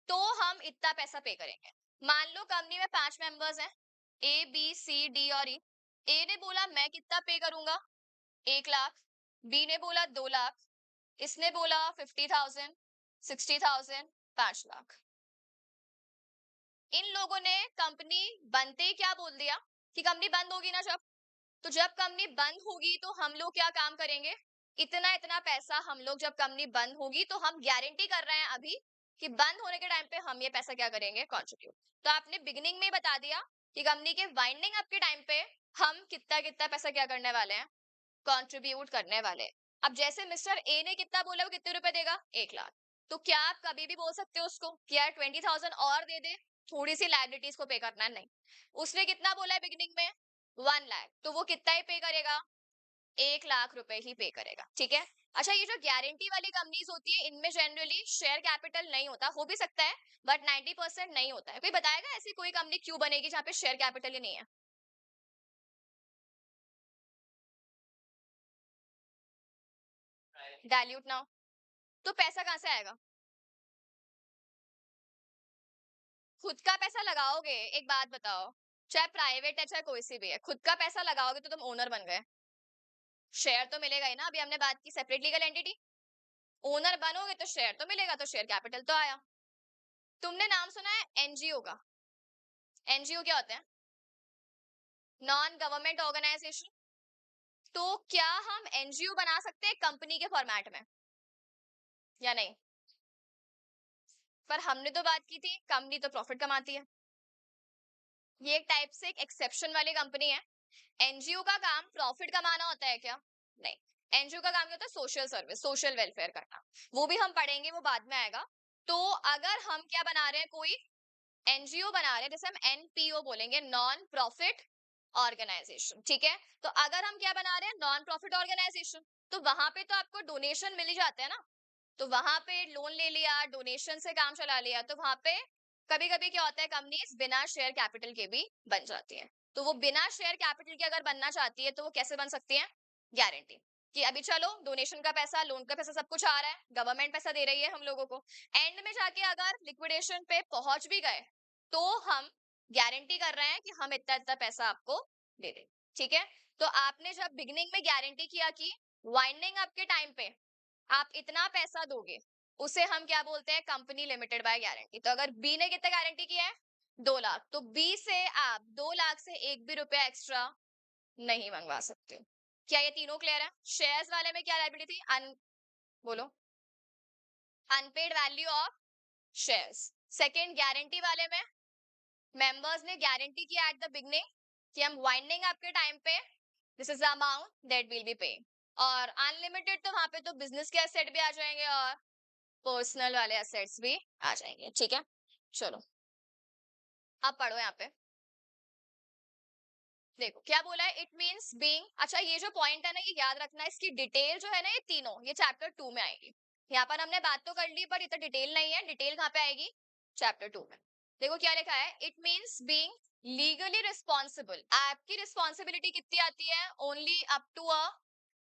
तो हम इतना पैसा पे करेंगे। मान लो कंपनी में 5 मेंबर्स हैं, ए बी सी डी और ई। ए ने बोला मैं कितना पे करूंगा, 1 लाख, बी ने बोला 2 लाख, इसने बोला 50,000, 60,000, 5 लाख। इन लोगों ने कंपनी बनते ही क्या बोल दिया कि कंपनी बंद होगी ना जब, तो जब कंपनी बंद होगी तो हम लोग क्या काम करेंगे, इतना इतना पैसा हम लोग, जब कंपनी बंद होगी तो हम गारंटी कर रहे हैं अभी कि बंद होने के टाइम पे हम ये पैसा क्या करेंगे, कंट्रीब्यूट। तो आपने बिगिनिंग में बता दिया कि कंपनी के वाइंडिंग अप के टाइम पे हम कितना कितना पैसा क्या करने वाले हैं, कंट्रीब्यूट करने वाले हैं। अब जैसे मिस्टर ए ने कितना बोला, वो कितने रुपए देगा, 1 लाख। तो क्या आप कभी भी बोल सकते हो उसको कि यार 20,000 और दे दे, थोड़ी सी लाइबिलिटीज को पे करना है? नहीं। उसने कितना बोला है बिगिनिंग में, 1 लाख, तो वो कितना ही पे करेगा, 1 लाख रुपए ही पे करेगा, ठीक है। अच्छा, ये जो गारंटी वाली कंपनीज होती है, इनमें जनरली शेयर कैपिटल नहीं होता, हो भी सकता है बट 90% नहीं होता है। कोई बताएगा ऐसी कोई कंपनी क्यों बनेगी जहाँ पे शेयर कैपिटल ही नहीं है? डाइल्यूट ना हो तो पैसा कहाँ से आएगा? खुद का पैसा लगाओगे, एक बात बताओ, चाहे प्राइवेट है चाहे कोई सी भी है, खुद का पैसा लगाओगे तो तुम ओनर बन गए, शेयर तो मिलेगा ही ना। अभी हमने बात की सेपरेट लीगल एंटिटी, ओनर बनोगे तो शेयर तो मिलेगा, तो शेयर कैपिटल तो आया। तुमने नाम सुना है एनजीओ का? एनजीओ क्या होता है? Non government organisation. तो क्या हम एनजीओ बना सकते हैं कंपनी के फॉर्मेट में या नहीं? पर हमने तो बात की थी कंपनी तो प्रॉफिट कमाती है, ये एक टाइप से एक एक्सेप्शन वाली कंपनी है। एनजीओ का काम प्रॉफिट कमाना होता है क्या? नहीं। एनजीओ का काम क्या होता है, सोशल सर्विस, सोशल वेलफेयर करना। वो भी हम पढ़ेंगे, वो बाद में आएगा। तो अगर हम क्या बना रहे हैं, कोई एनजीओ बना रहे हैं, जैसे हम एनपीओ बोलेंगे, नॉन प्रॉफिट ऑर्गेनाइजेशन, ठीक है। तो अगर हम क्या बना रहे हैं, नॉन प्रॉफिट ऑर्गेनाइजेशन, तो वहां पे तो आपको डोनेशन मिल ही जाते हैं ना। तो वहां पे लोन ले लिया, डोनेशन से काम चला लिया, तो वहां पे कभी कभी क्या होता है, कंपनीज बिना शेयर कैपिटल के भी बन जाती हैं। तो वो बिना शेयर कैपिटल के अगर बनना चाहती है तो वो कैसे बन सकती है, गारंटी कि अभी चलो डोनेशन का पैसा, लोन का पैसा, सब कुछ आ रहा है, गवर्नमेंट पैसा दे रही है हम लोगों को, एंड में जाके अगर लिक्विडेशन पे पहुंच भी गए तो हम गारंटी कर रहे हैं कि हम इतना इतना पैसा आपको दे दें, ठीक है। तो आपने जब बिगिनिंग में गारंटी किया कि वाइंडिंग अप के टाइम पे आप इतना पैसा दोगे, उसे हम क्या बोलते हैं, कंपनी लिमिटेड बाय गारंटी। तो अगर बी ने कितना गारंटी किया है, 2 लाख, तो बी से आप 2 लाख से एक भी रुपया एक्स्ट्रा नहीं मंगवा सकते हो। क्या ये तीनों क्लियर है? शेयर्स वाले में क्या लायबिलिटी थी, बोलो, unpaid value of shares. Second, guarantee वाले में मेंबर्स ने गारंटी किया एट द बिगनिंग कि हम वाइंडिंग अप के टाइम पे this is the amount that will be paying. और अनलिमिटेड तो वहां पे तो बिजनेस के एसेट भी आ जाएंगे और पर्सनल वाले एसेट्स भी आ जाएंगे, ठीक है। चलो अब पढ़ो यहाँ पे, देखो क्या बोला है, इट मींस बीइंग। अच्छा, ये जो पॉइंट है ना, ये याद रखना, इसकी डिटेल जो है ना, ये तीनों ये चैप्टर 2 में आएगी। यहाँ पर हमने बात तो कर ली पर इतना डिटेल नहीं है, डिटेल कहाँ पे आएगी, चैप्टर 2 में। देखो क्या लिखा है, it means being legally responsible. आपकी रिस्पॉन्सिबिलिटी कितनी आती है, only up to a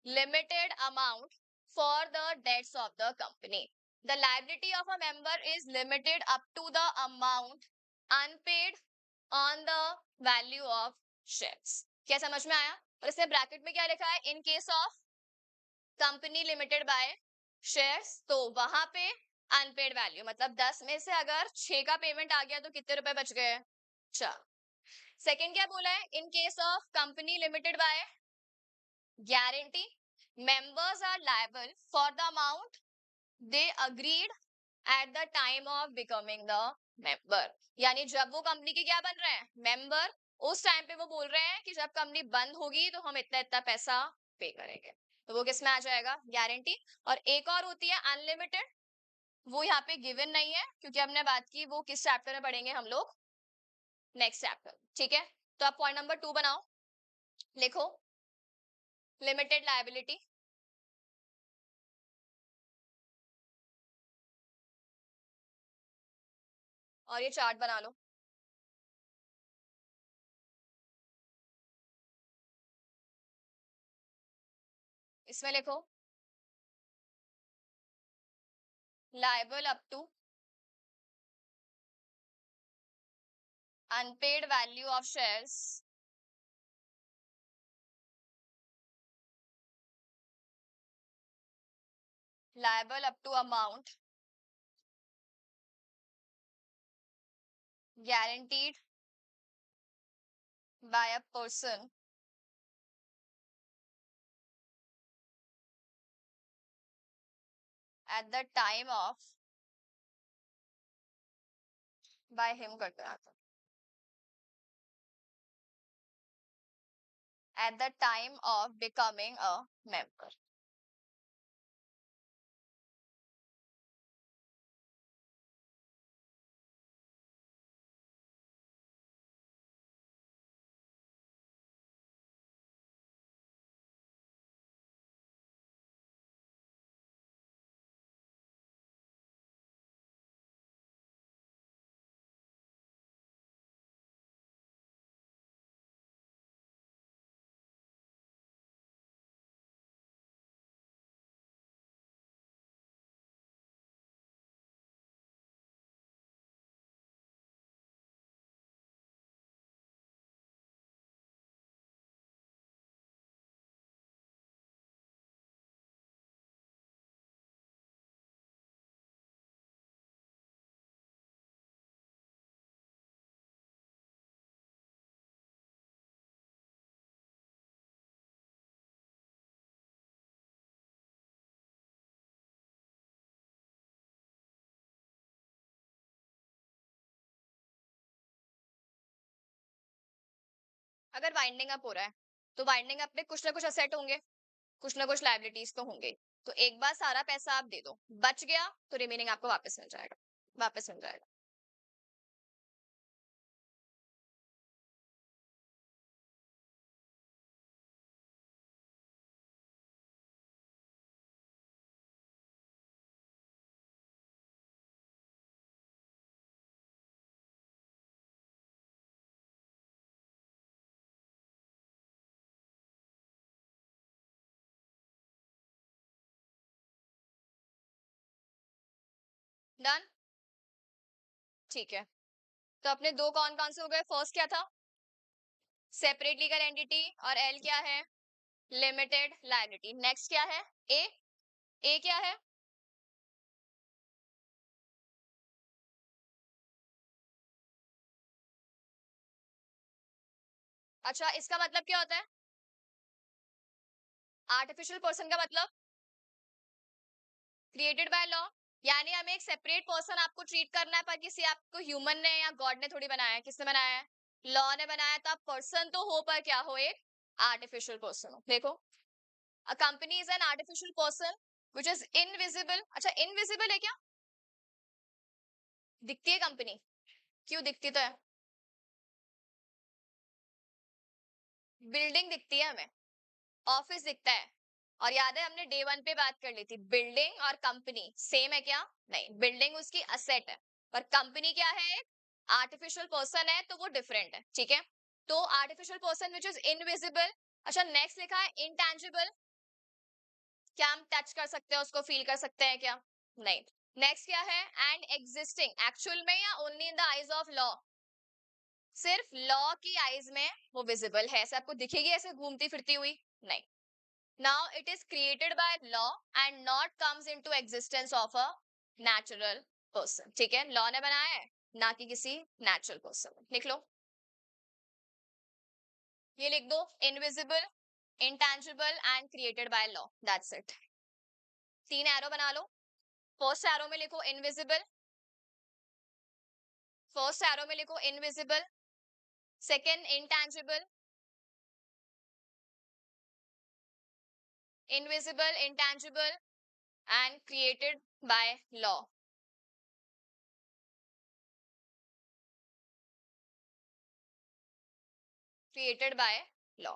limited amount for the debts of the company. The liability of a member is limited up to the amount unpaid on the value of shares. क्या समझ में आया? और इससे ब्रैकेट में क्या लिखा है, in case of company limited by shares, तो वहां पे अनपेड वैल्यू मतलब 10 में से अगर 6 का पेमेंट आ गया तो कितने रुपए बच गए, 4। सेकेंड क्या बोला है, in case of company limited bye guarantee, members are liable for the amount they agreed at the time of becoming the member। यानी जब वो कंपनी के क्या बन रहे हैं, मेंबर, उस टाइम पे वो बोल रहे हैं कि जब कंपनी बंद होगी तो हम इतना इतना पैसा पे करेंगे, तो वो किस में आ जाएगा, गारंटी। और एक और होती है अनलिमिटेड, वो यहाँ पे गिवन नहीं है क्योंकि हमने बात की, वो किस चैप्टर में पढ़ेंगे हम लोग, नेक्स्ट चैप्टर, ठीक है। तो आप पॉइंट नंबर 2 बनाओ, लिखो लिमिटेड लायबिलिटी, और ये चार्ट बना लो। इसमें लिखो liable up to unpaid value of shares liable up to amount guaranteed by a person at the time of by him करते हैं तो at the time of becoming a member. अगर winding up हो रहा है तो वाइंडिंग अप में कुछ ना कुछ असेट होंगे, कुछ ना कुछ लायबिलिटीज तो होंगे। तो एक बार सारा पैसा आप दे दो, बच गया तो रिमेनिंग आपको वापस मिल जाएगा, वापस मिल जाएगा। डन, ठीक है। तो अपने दो कौन कौन से हो गए? फर्स्ट क्या था? सेपरेट लीगल एंटिटी, और एल क्या है? Limited liability. नेक्स्ट क्या है? ए। ए क्या है? अच्छा, इसका मतलब क्या होता है? आर्टिफिशियल पर्सन का मतलब क्रिएटेड बाय लॉ। यानी हमें एक सेपरेट पर्सन आपको ट्रीट करना है, पर किसी आपको ह्यूमन ने या गॉड ने थोड़ी बनाया है। किसने बनाया है? लॉ ने बनाया। तो आप पर्सन तो हो, पर क्या हो? एक आर्टिफिशियल पर्सन हो। देखो, a company is an artificial person which is invisible. अच्छा, इनविजिबल है क्या? दिखती है कंपनी? क्यों दिखती तो है? बिल्डिंग दिखती है हमें, ऑफिस दिखता है। और याद है हमने डे वन पे बात कर ली थी, बिल्डिंग और कंपनी सेम है क्या? नहीं, बिल्डिंग उसकी असेट है, पर कंपनी क्या है? आर्टिफिशियल पर्सन है, तो वो डिफरेंट है। ठीक है, तो artificial person which is invisible. अच्छा, नेक्स्ट लिखा है इंटेंजिबल। क्या हम टच कर सकते हैं उसको, फील कर सकते हैं क्या? नहीं। नेक्स्ट क्या है? एंड एग्जिस्टिंग, एक्चुअल में या only in the eyes of law? सिर्फ लॉ की आईज में वो विजिबल है, ऐसे आपको दिखेगी ऐसे घूमती फिरती हुई? नहीं। Now it is created by law and not comes into existence of a natural person. ठीक है, लॉ ने बनाया है, ना कि किसी नेचुरल पर्सन। लिख लो, ये लिख दो, invisible, intangible and created by law. That's it. तीन एरो बना लो। फर्स्ट एरो में लिखो इनविजिबल, फर्स्ट एरो में लिखो invisible, second intangible, invisible, intangible and created by law. Created by law.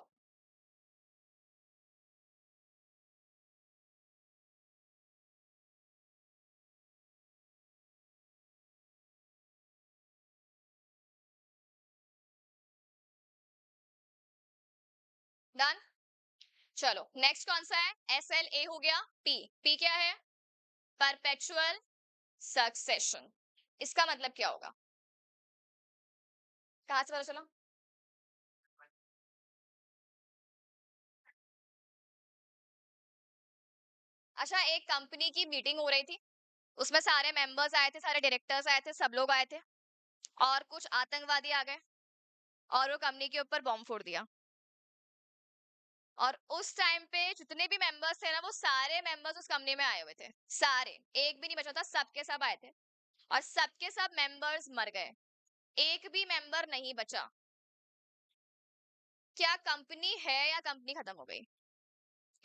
Done. चलो, नेक्स्ट कौन सा है? एस एल ए हो गया। पी, पी क्या है? Perpetual succession. इसका मतलब क्या होगा? कहां से पता चला? अच्छा, एक कंपनी की मीटिंग हो रही थी, उसमें सारे मेंबर्स आए थे, सारे डायरेक्टर्स आए थे, सब लोग आए थे, और कुछ आतंकवादी आ गए और वो कंपनी के ऊपर बॉम्ब फोड़ दिया। और उस टाइम पे जितने भी मेंबर्स थे ना, वो सारे मेंबर्स उस कंपनी में आए हुए थे, सारे, एक भी नहीं बचा था, सबके सब आए थे। और सबके सब मेंबर्स मर गए, एक भी मेंबर नहीं बचा। क्या कंपनी है या कंपनी खत्म हो गई?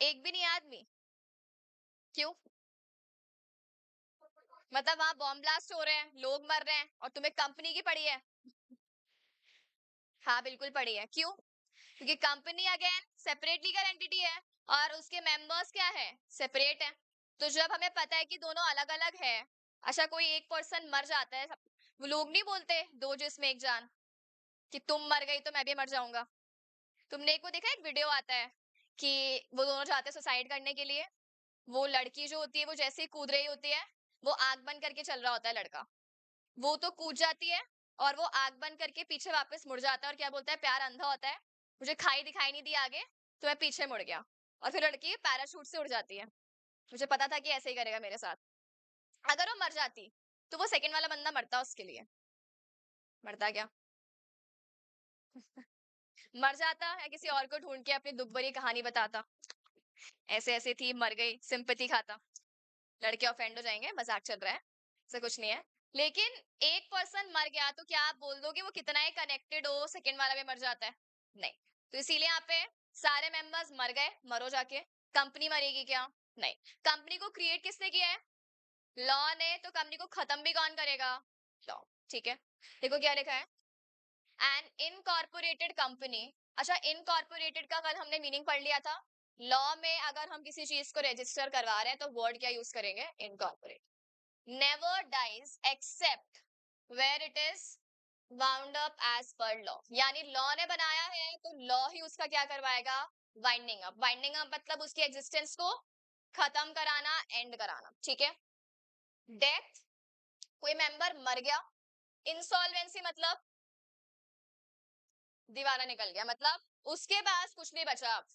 एक भी नहीं है आदमी। क्यों? मतलब वहां बॉम्ब ब्लास्ट हो रहे हैं, लोग मर रहे हैं और तुम्हें कंपनी की पड़ी है? हाँ बिल्कुल पड़ी है। क्यों? क्योंकि company again separate legal entity है और उसके मेंबर्स क्या है, सेपरेट है। तो जब हमें पता है कि दोनों अलग अलग है, अच्छा कोई एक पर्सन मर जाता है, वो लोग नहीं बोलते दो जिसमें एक जान, कि तुम मर गई तो मैं भी मर जाऊंगा। तुमने एक वो देखा, एक वीडियो आता है कि वो दोनों जाते हैं सुसाइड करने के लिए, वो लड़की जो होती है वो जैसे ही कूद रही होती है, वो आंख बंद करके चल रहा होता है लड़का, वो तो कूद जाती है और वो आंख बंद करके पीछे वापस मुड़ जाता है और क्या बोलता है, प्यार अंधा होता है, मुझे खाई दिखाई नहीं दी आगे, तो मैं पीछे मुड़ गया। और फिर लड़की पैराशूट से उड़ जाती है। मुझे पता था कि ऐसे ही करेगा मेरे साथ। अगर वो मर जाती तो वो सेकंड वाला बंदा मरता उसके लिए। मरता क्या? मर जाता या किसी और को ढूंढ के अपनी दुख भरी कहानी बताता, ऐसे ऐसे थी मर गई, सिंपैथी खाता। लड़के ऑफेंड हो जाएंगे, मजाक चल रहा है, ऐसा कुछ नहीं है। लेकिन एक पर्सन मर गया तो क्या आप बोल दोगे वो कितना ही कनेक्टेड हो, सेकंड वाला भी मर जाता है? नहीं। तो इसीलिए यहाँ पे सारे मेंबर्स मर गए, मरो जाके। कंपनी मरेगी क्या? नहीं। कंपनी को क्रिएट किसने किया है? लॉ ने। तो कंपनी को खत्म भी कौन करेगा? लॉ। ठीक है, देखो क्या लिखा है, एन इनकॉर्पोरेटेड कंपनी। अच्छा, इनकॉर्पोरेटेड का कल हमने मीनिंग पढ़ लिया था। लॉ में अगर हम किसी चीज को रजिस्टर करवा रहे हैं तो वर्ड क्या यूज करेंगे? Incorporate. Never dies except where it is bound up as per law, यानी लॉ ने बनाया है तो लॉ ही उसका क्या करवाएगा? Winding up. वाइंडिंग अप मतलब उसकी एग्जिस्टेंस को खत्म कराना, एंड कराना। ठीक है। डेथ, कोई मेंबर मर गया। इंसॉल्वेंसी मतलब दीवाना निकल गया, मतलब उसके पास कुछ नहीं बचा अब।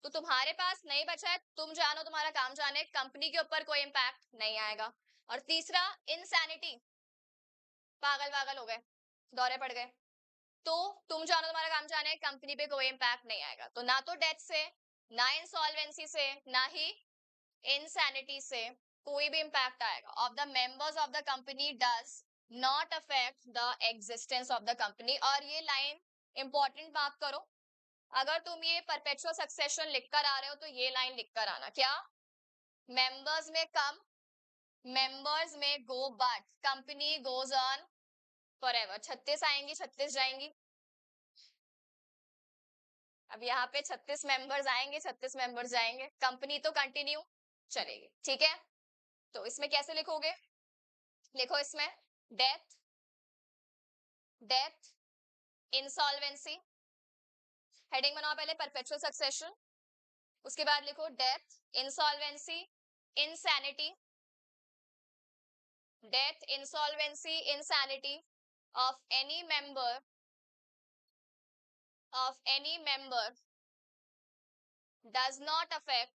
तो तुम्हारे पास नहीं बचा है, तुम जानो, तुम्हारा काम जाने, कंपनी के ऊपर कोई इम्पैक्ट नहीं आएगा। और तीसरा, इंसैनिटी, पागल पागल हो गए, दौरे पड़ गए, तो तुम जानो, तुम्हारा काम जाने, कंपनी पे कोई इम्पैक्ट नहीं आएगा। तो ना तो डेथ से, ना इंसॉल्वेंसी से, ना ही इंसैनिटी से कोई भी इम्पैक्ट आएगा of the members of the company does not affect the existence of the company. और ये लाइन इंपॉर्टेंट मार्क करो, अगर तुम ये परपेचुअल सक्सेशन लिख कर आ रहे हो तो ये लाइन लिख कर आना, क्या? Members may come, members may go, but company goes on forever. 36 आएंगी, 36 जाएंगी। अब यहाँ पे 36 मेंबर्स आएंगे, 36 मेंबर्स जाएंगे, कंपनी तो कंटिन्यू चलेगी। ठीक है, तो इसमें कैसे लिखोगे? लिखो इसमें डेथ, डेथ, इंसॉल्वेंसी, हेडिंग बनाओ पहले परपेचुअल सक्सेशन, उसके बाद लिखो death, insolvency, insanity, death, insolvency, insanity of any member does not affect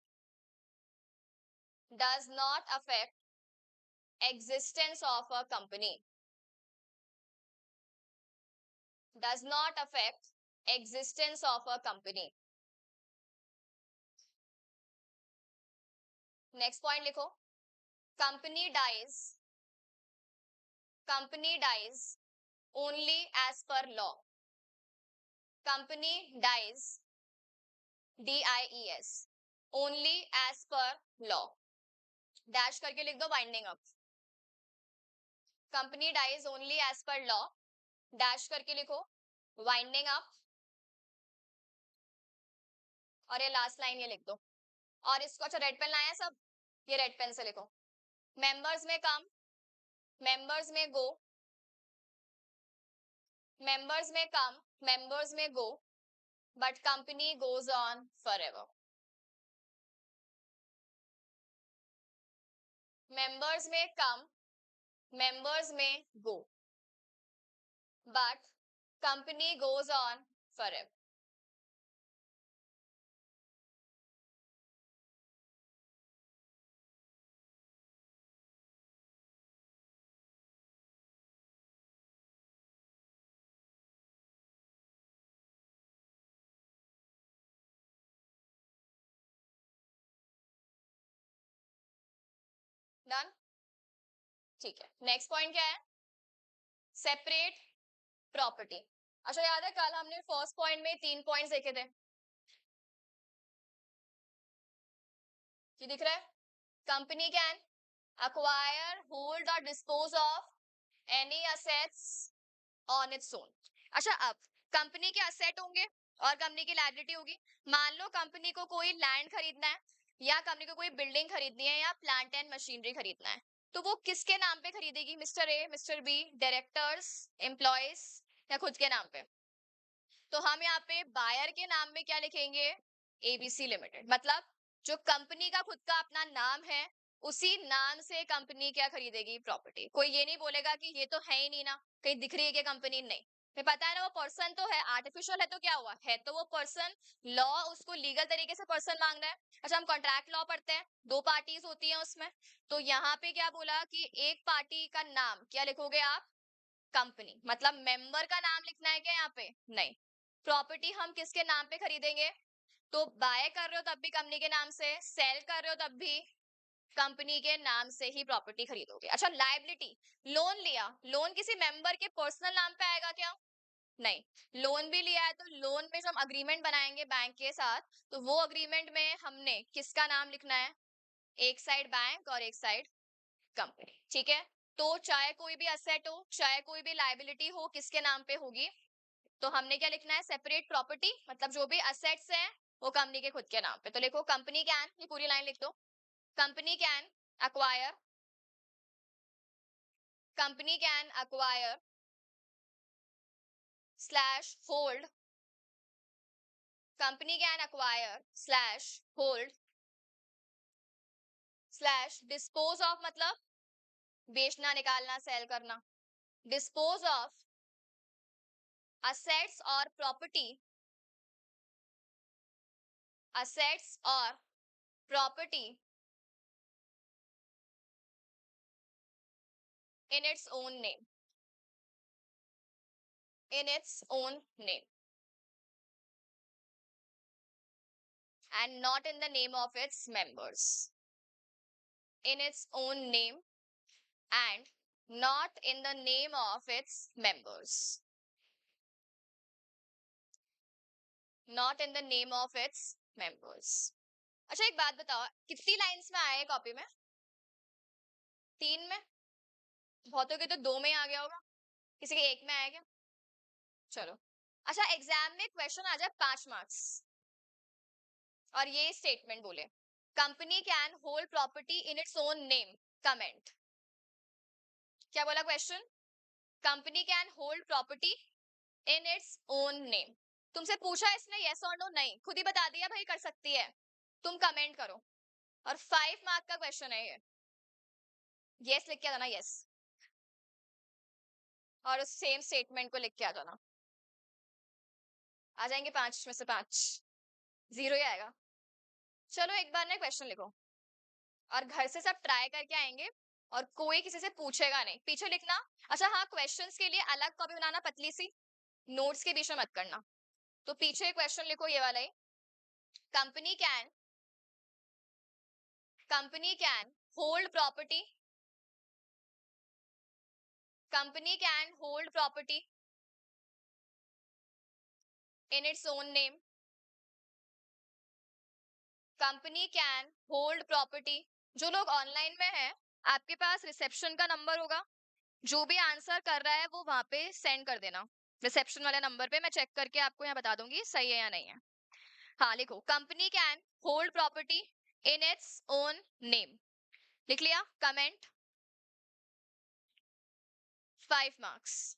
existence of a company, does not affect existence of a company. Next point लिखो, company dies only as per law, company dies, DIES, only as per law, dash करके लिख दो winding up. Company dies only as per law, dash करके लिखो winding up, और ये last line ये लिख दो। और इसको, अच्छा रेड पेन लाया सब, ये रेड पेन से लिखो, members may come, members may go, members may come, members may go, but company goes on forever. Members may come, members may go, but company goes on forever. Done? ठीक है, next point क्या है? Separate property. अच्छा याद है कल हमने first point में 3 पॉइंट्स देखे थे, ये दिख रहा है? Company can acquire, hold or dispose of any assets on its own. अच्छा अब कंपनी के असेट होंगे और कंपनी की लायबिलिटी होगी। मान लो कंपनी को कोई लैंड खरीदना है या कंपनी को कोई बिल्डिंग खरीदनी है या प्लांट एंड मशीनरी खरीदना है, तो वो किसके नाम पे खरीदेगी? Mister A, mister B, directors, employees या खुद के नाम पे? तो हम यहाँ पे बायर के नाम में क्या लिखेंगे? ABC limited. मतलब जो कंपनी का खुद का अपना नाम है, उसी नाम से कंपनी क्या खरीदेगी? प्रॉपर्टी। कोई ये नहीं बोलेगा कि ये तो है ही नहीं ना, कहीं दिख रही है क्या कंपनी? नहीं, मैं पता है ना वो पर्सन तो है, आर्टिफिशियल है तो क्या हुआ, है तो वो पर्सन। लॉ उसको लीगल तरीके से पर्सन मांग रहा है। अच्छा हम कॉन्ट्रैक्ट लॉ पढ़ते हैं, 2 पार्टीज होती हैं उसमें, तो यहाँ पे क्या बोला कि एक पार्टी का नाम क्या लिखोगे आप? कंपनी। मतलब मेंबर का नाम लिखना है क्या यहाँ पे? नहीं। प्रॉपर्टी हम किसके नाम पे खरीदेंगे? तो बाय कर रहे हो तब भी कंपनी के नाम से, सेल कर रहे हो तब भी कंपनी के नाम से ही प्रॉपर्टी खरीदोगे। अच्छा लायबिलिटी, लोन लिया, लोन किसी मेंबर के पर्सनल नाम पे आएगा क्या? नहीं। लोन भी लिया है तो लोन में जो हम अग्रीमेंट बनाएंगे बैंक के साथ, तो वो अग्रीमेंट में हमने किसका नाम लिखना है? एक साइड बैंक और एक साइड कंपनी। ठीक है, तो चाहे कोई भी असेट हो चाहे कोई भी लायबिलिटी हो, किसके नाम पे होगी? तो हमने क्या लिखना है? सेपरेट प्रॉपर्टी, मतलब जो भी असेट्स हैं वो कंपनी के खुद के नाम पे। तो लिखो कंपनी कैन, ये पूरी लाइन लिख दो, company can acquire, company can acquire slash hold, company can acquire slash hold slash dispose of, मतलब बेचना, निकालना, सेल करना, dispose of assets और property, assets और property in its own name, in its own name and not in the name of its members, in its own name and not in the name of its members, not in the name of its members. अच्छा एक बात बताओ, कितनी lines में आया है copy में? 3 में? बहुतों के तो 2 में ही आ गया होगा, किसी के 1 में आया क्या? चलो अच्छा, एग्जाम में क्वेश्चन आ जाए 5 मार्क्स और ये स्टेटमेंट बोले, company can hold property in its own name, comment. क्या बोला question? Company can hold property in its own name. तुमसे पूछा इसने यस और नो? नहीं, खुद ही बता दिया भाई कर सकती है। तुम कमेंट करो और 5 मार्क का क्वेश्चन है ये। यस लिख के आ जाना, यस, और उस सेम स्टेटमेंट को लिख के आ जाना। आ जाएंगे 5 में से 5, 0 ही आएगा। चलो एक बार ना क्वेश्चन लिखो और घर से सब ट्राई करके आएंगे और कोई किसी से पूछेगा नहीं, पीछे लिखना। अच्छा हाँ, क्वेश्चंस के लिए अलग कॉपी बनाना पतली सी, नोट्स के बीच में मत करना। तो पीछे क्वेश्चन लिखो ये वाला ही, company can, company can hold property, company can hold property in its own name, company can hold property. जो लोग ऑनलाइन में हैं, आपके पास रिसेप्शन का नंबर होगा, जो भी आंसर कर रहा है वो वहां पे सेंड कर देना रिसेप्शन वाले नंबर पे, मैं चेक करके आपको यहाँ बता दूंगी सही है या नहीं है। हाँ लिखो, company can hold property in its own name. लिख लिया? कमेंट। 5 marks,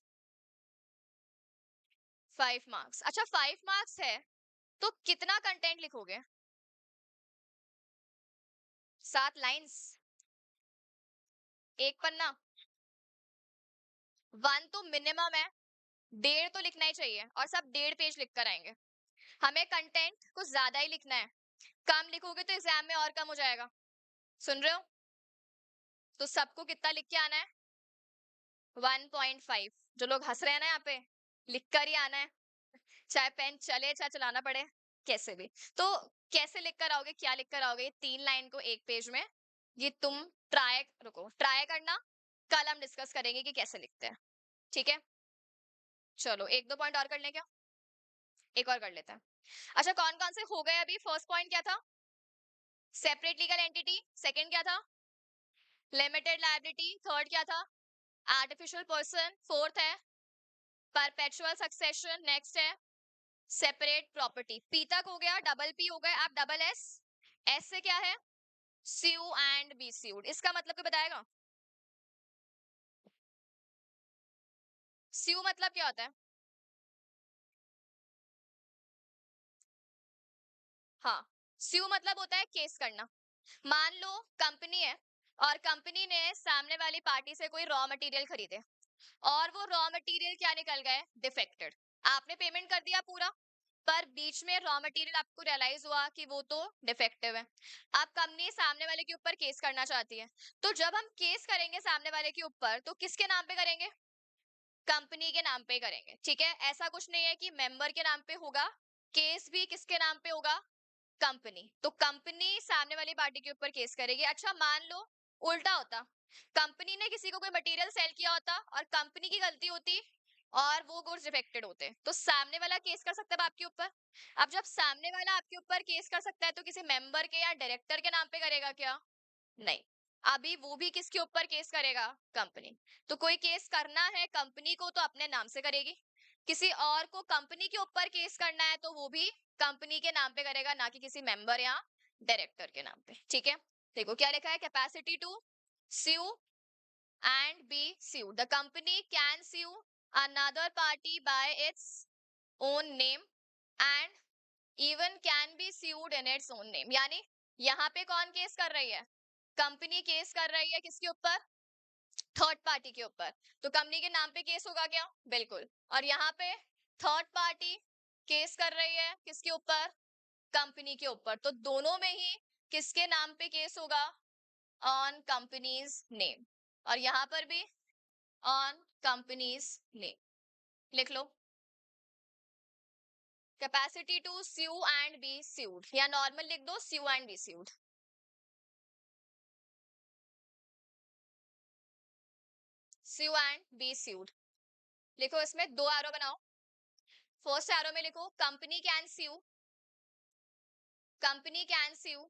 5 marks. अच्छा 5 मार्क्स है तो कितना कंटेंट लिखोगे? 7 लाइंस, एक पन्ना, 1 तो मिनिमम है, 1.5 तो लिखना ही चाहिए और सब 1.5 पेज लिख कर आएंगे। हमें कंटेंट कुछ ज्यादा ही लिखना है, कम लिखोगे तो एग्जाम में और कम हो जाएगा। सुन रहे हो? तो सबको कितना लिख के आना है? 1.5। जो लोग हंस रहे हैं ना यहाँ पे, लिख कर ही आना है, चाहे पेन चले चाहे चलाना पड़े, कैसे भी। तो कैसे लिख कर आओगे, क्या लिख कर आओगे? 3 लाइन को 1 पेज में, ये तुम ट्राई, रुको ट्राई करना, कल हम डिस्कस करेंगे कि कैसे लिखते हैं। ठीक है? चलो एक दो पॉइंट और कर लें क्या? एक और कर लेते हैं। अच्छा कौन कौन से हो गए अभी? फर्स्ट पॉइंट क्या था? Separate legal entity. सेकंड क्या था? Limited liability. थर्ड क्या था? Artificial person. फोर्थ है परपेचुअल सक्सेशन। नेक्स्ट है सेपरेट प्रॉपर्टी। पी तक हो गया, डबल पी हो गए, अब डबल एस। एस से क्या है? स्यू एंड बी स्यूड। इसका मतलब क्या बताएगा? स्यू मतलब क्या होता है? हाँ, स्यू मतलब होता है केस करना। मान लो कंपनी है और कंपनी ने सामने वाली पार्टी से कोई रॉ मटेरियल खरीदे और वो रॉ मटेरियल क्या निकल गए? डिफेक्टेड। आपने पेमेंट कर दिया पूरा, पर बीच में रॉ मटेरियल आपको रियलाइज हुआ कि वो तो डिफेक्टिव है। अब कंपनी सामने वाले के ऊपर केस करना चाहती है। तो जब हम केस करेंगे सामने वाले के ऊपर तो किसके नाम पे करेंगे? कंपनी के नाम पे करेंगे। ठीक है, ऐसा कुछ नहीं है कि मेंबर के नाम पे होगा। केस भी किसके नाम पे होगा? कंपनी। तो कंपनी सामने वाली पार्टी के ऊपर केस करेगी। अच्छा मान लो उल्टा होता, कंपनी ने किसी को कोई मटेरियल सेल किया होता और कंपनी की गलती होती और वो गुड्स डिफेक्टेड होते, तो सामने वाला केस कर सकता है आपके ऊपर। अब जब सामने वाला आपके ऊपर केस कर सकता है तो किसी मेंबर के या डायरेक्टर के नाम पे करेगा क्या? नहीं। अभी वो भी किसके ऊपर केस करेगा? कंपनी। तो कोई केस करना है कंपनी को तो अपने नाम से करेगी, किसी और को कंपनी के ऊपर केस करना है तो वो भी कंपनी के नाम पे करेगा, ना कि किसी मेंबर या डायरेक्टर के नाम पे। ठीक है, देखो क्या लिखा है, capacity to sue and be sued. The company can sue another party by its own name and even can be sued in its own name. यानी यहाँ पे कौन केस कर रही है? कंपनी केस कर रही है किसके ऊपर? थर्ड पार्टी के ऊपर। तो कंपनी के नाम पे केस होगा क्या? बिल्कुल। और यहाँ पे थर्ड पार्टी केस कर रही है किसके ऊपर? कंपनी के ऊपर। तो दोनों में ही किसके नाम पे केस होगा? On company's name. और यहाँ पर भी ऑन कंपनीज नेम। लिख लो, capacity to sue and be sued, या नॉर्मल लिख दो sue and be sued. Sue and be sued लिखो, इसमें दो एरो बनाओ। फर्स्ट एरो में लिखो company can sue, company can sue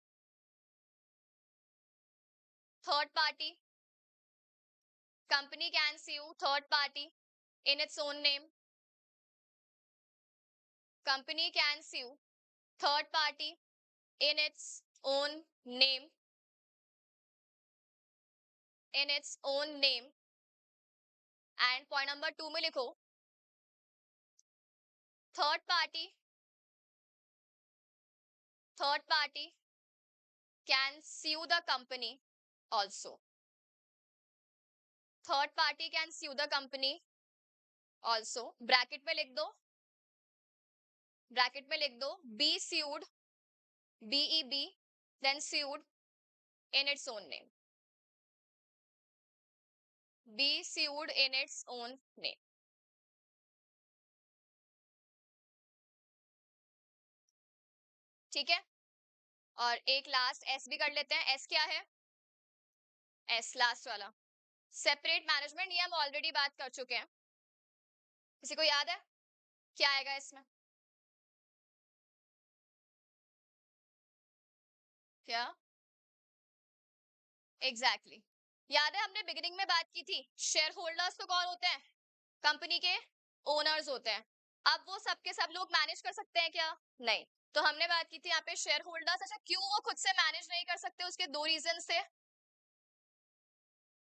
third party, company can sue third party in its own name, company can sue third party in its own name, in its own name. And point number 2 में लिखो third party can sue the company also, third party can sue the company also। Bracket में लिख दो, bracket में लिख दो be sued, BEB, then sued in its own name, be sued in its own name। ठीक है, और एक लास्ट एस भी कर लेते हैं। एस क्या है? एस लास्ट वाला सेपरेट मैनेजमेंट, ये हम ऑलरेडी बात कर चुके हैं। किसी को याद है क्या आएगा इसमें? क्या? Exactly exactly। याद है हमने बिगिनिंग में बात की थी, शेयर होल्डर्स तो कौन होते हैं? कंपनी के ओनर्स होते हैं। अब वो सबके सब लोग मैनेज कर सकते हैं क्या? नहीं। तो हमने बात की थी यहाँ पे शेयर होल्डर्स। अच्छा क्यों वो खुद से मैनेज नहीं कर सकते? उसके दो रीजन से।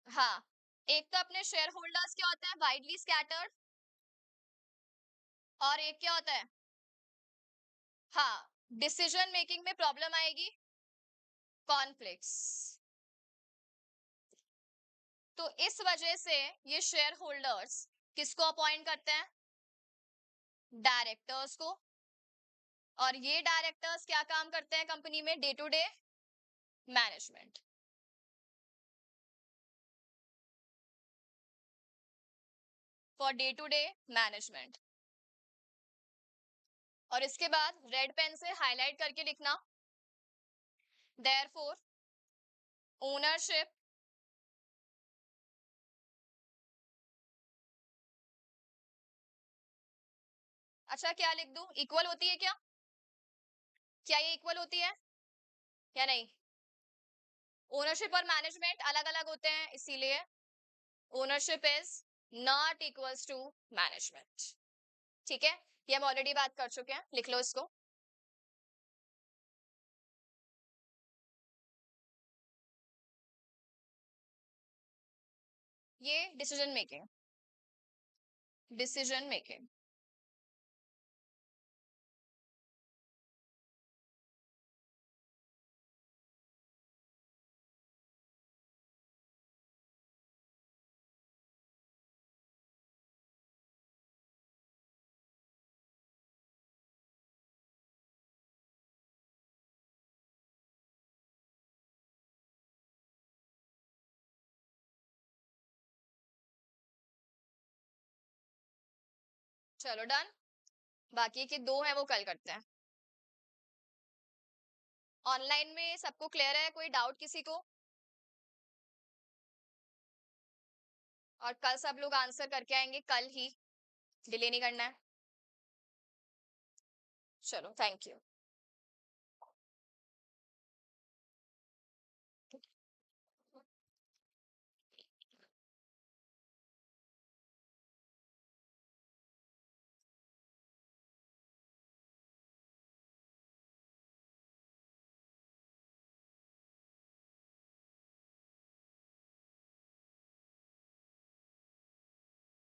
हाँ, एक तो अपने शेयर होल्डर्स क्या होते हैं? Widely scattered. और एक क्या होता है? हाँ, डिसीजन मेकिंग में प्रॉब्लम आएगी, कॉन्फ्लिक्ट्स। तो इस वजह से ये शेयर होल्डर्स किसको अपॉइंट करते हैं? डायरेक्टर्स को। और ये डायरेक्टर्स क्या काम करते हैं कंपनी में? Day to day management. For day to day management. और इसके बाद रेड पेन से हाईलाइट करके लिखना, देयरफॉर ओनरशिप अच्छा क्या लिख दूं, इक्वल होती है क्या? क्या ये इक्वल होती है या नहीं? ओनरशिप और मैनेजमेंट अलग अलग होते हैं, इसीलिए ownership is not equals to management. ठीक है, ये हम ऑलरेडी बात कर चुके हैं, लिख लो इसको। ये डिसीजन मेकिंग, डिसीजन मेकिंग। चलो डन, बाकी के दो हैं वो कल करते हैं। ऑनलाइन में सबको क्लियर है, कोई डाउट किसी को? और कल सब लोग आंसर करके आएंगे, कल ही, डिले नहीं करना है। चलो थैंक यू।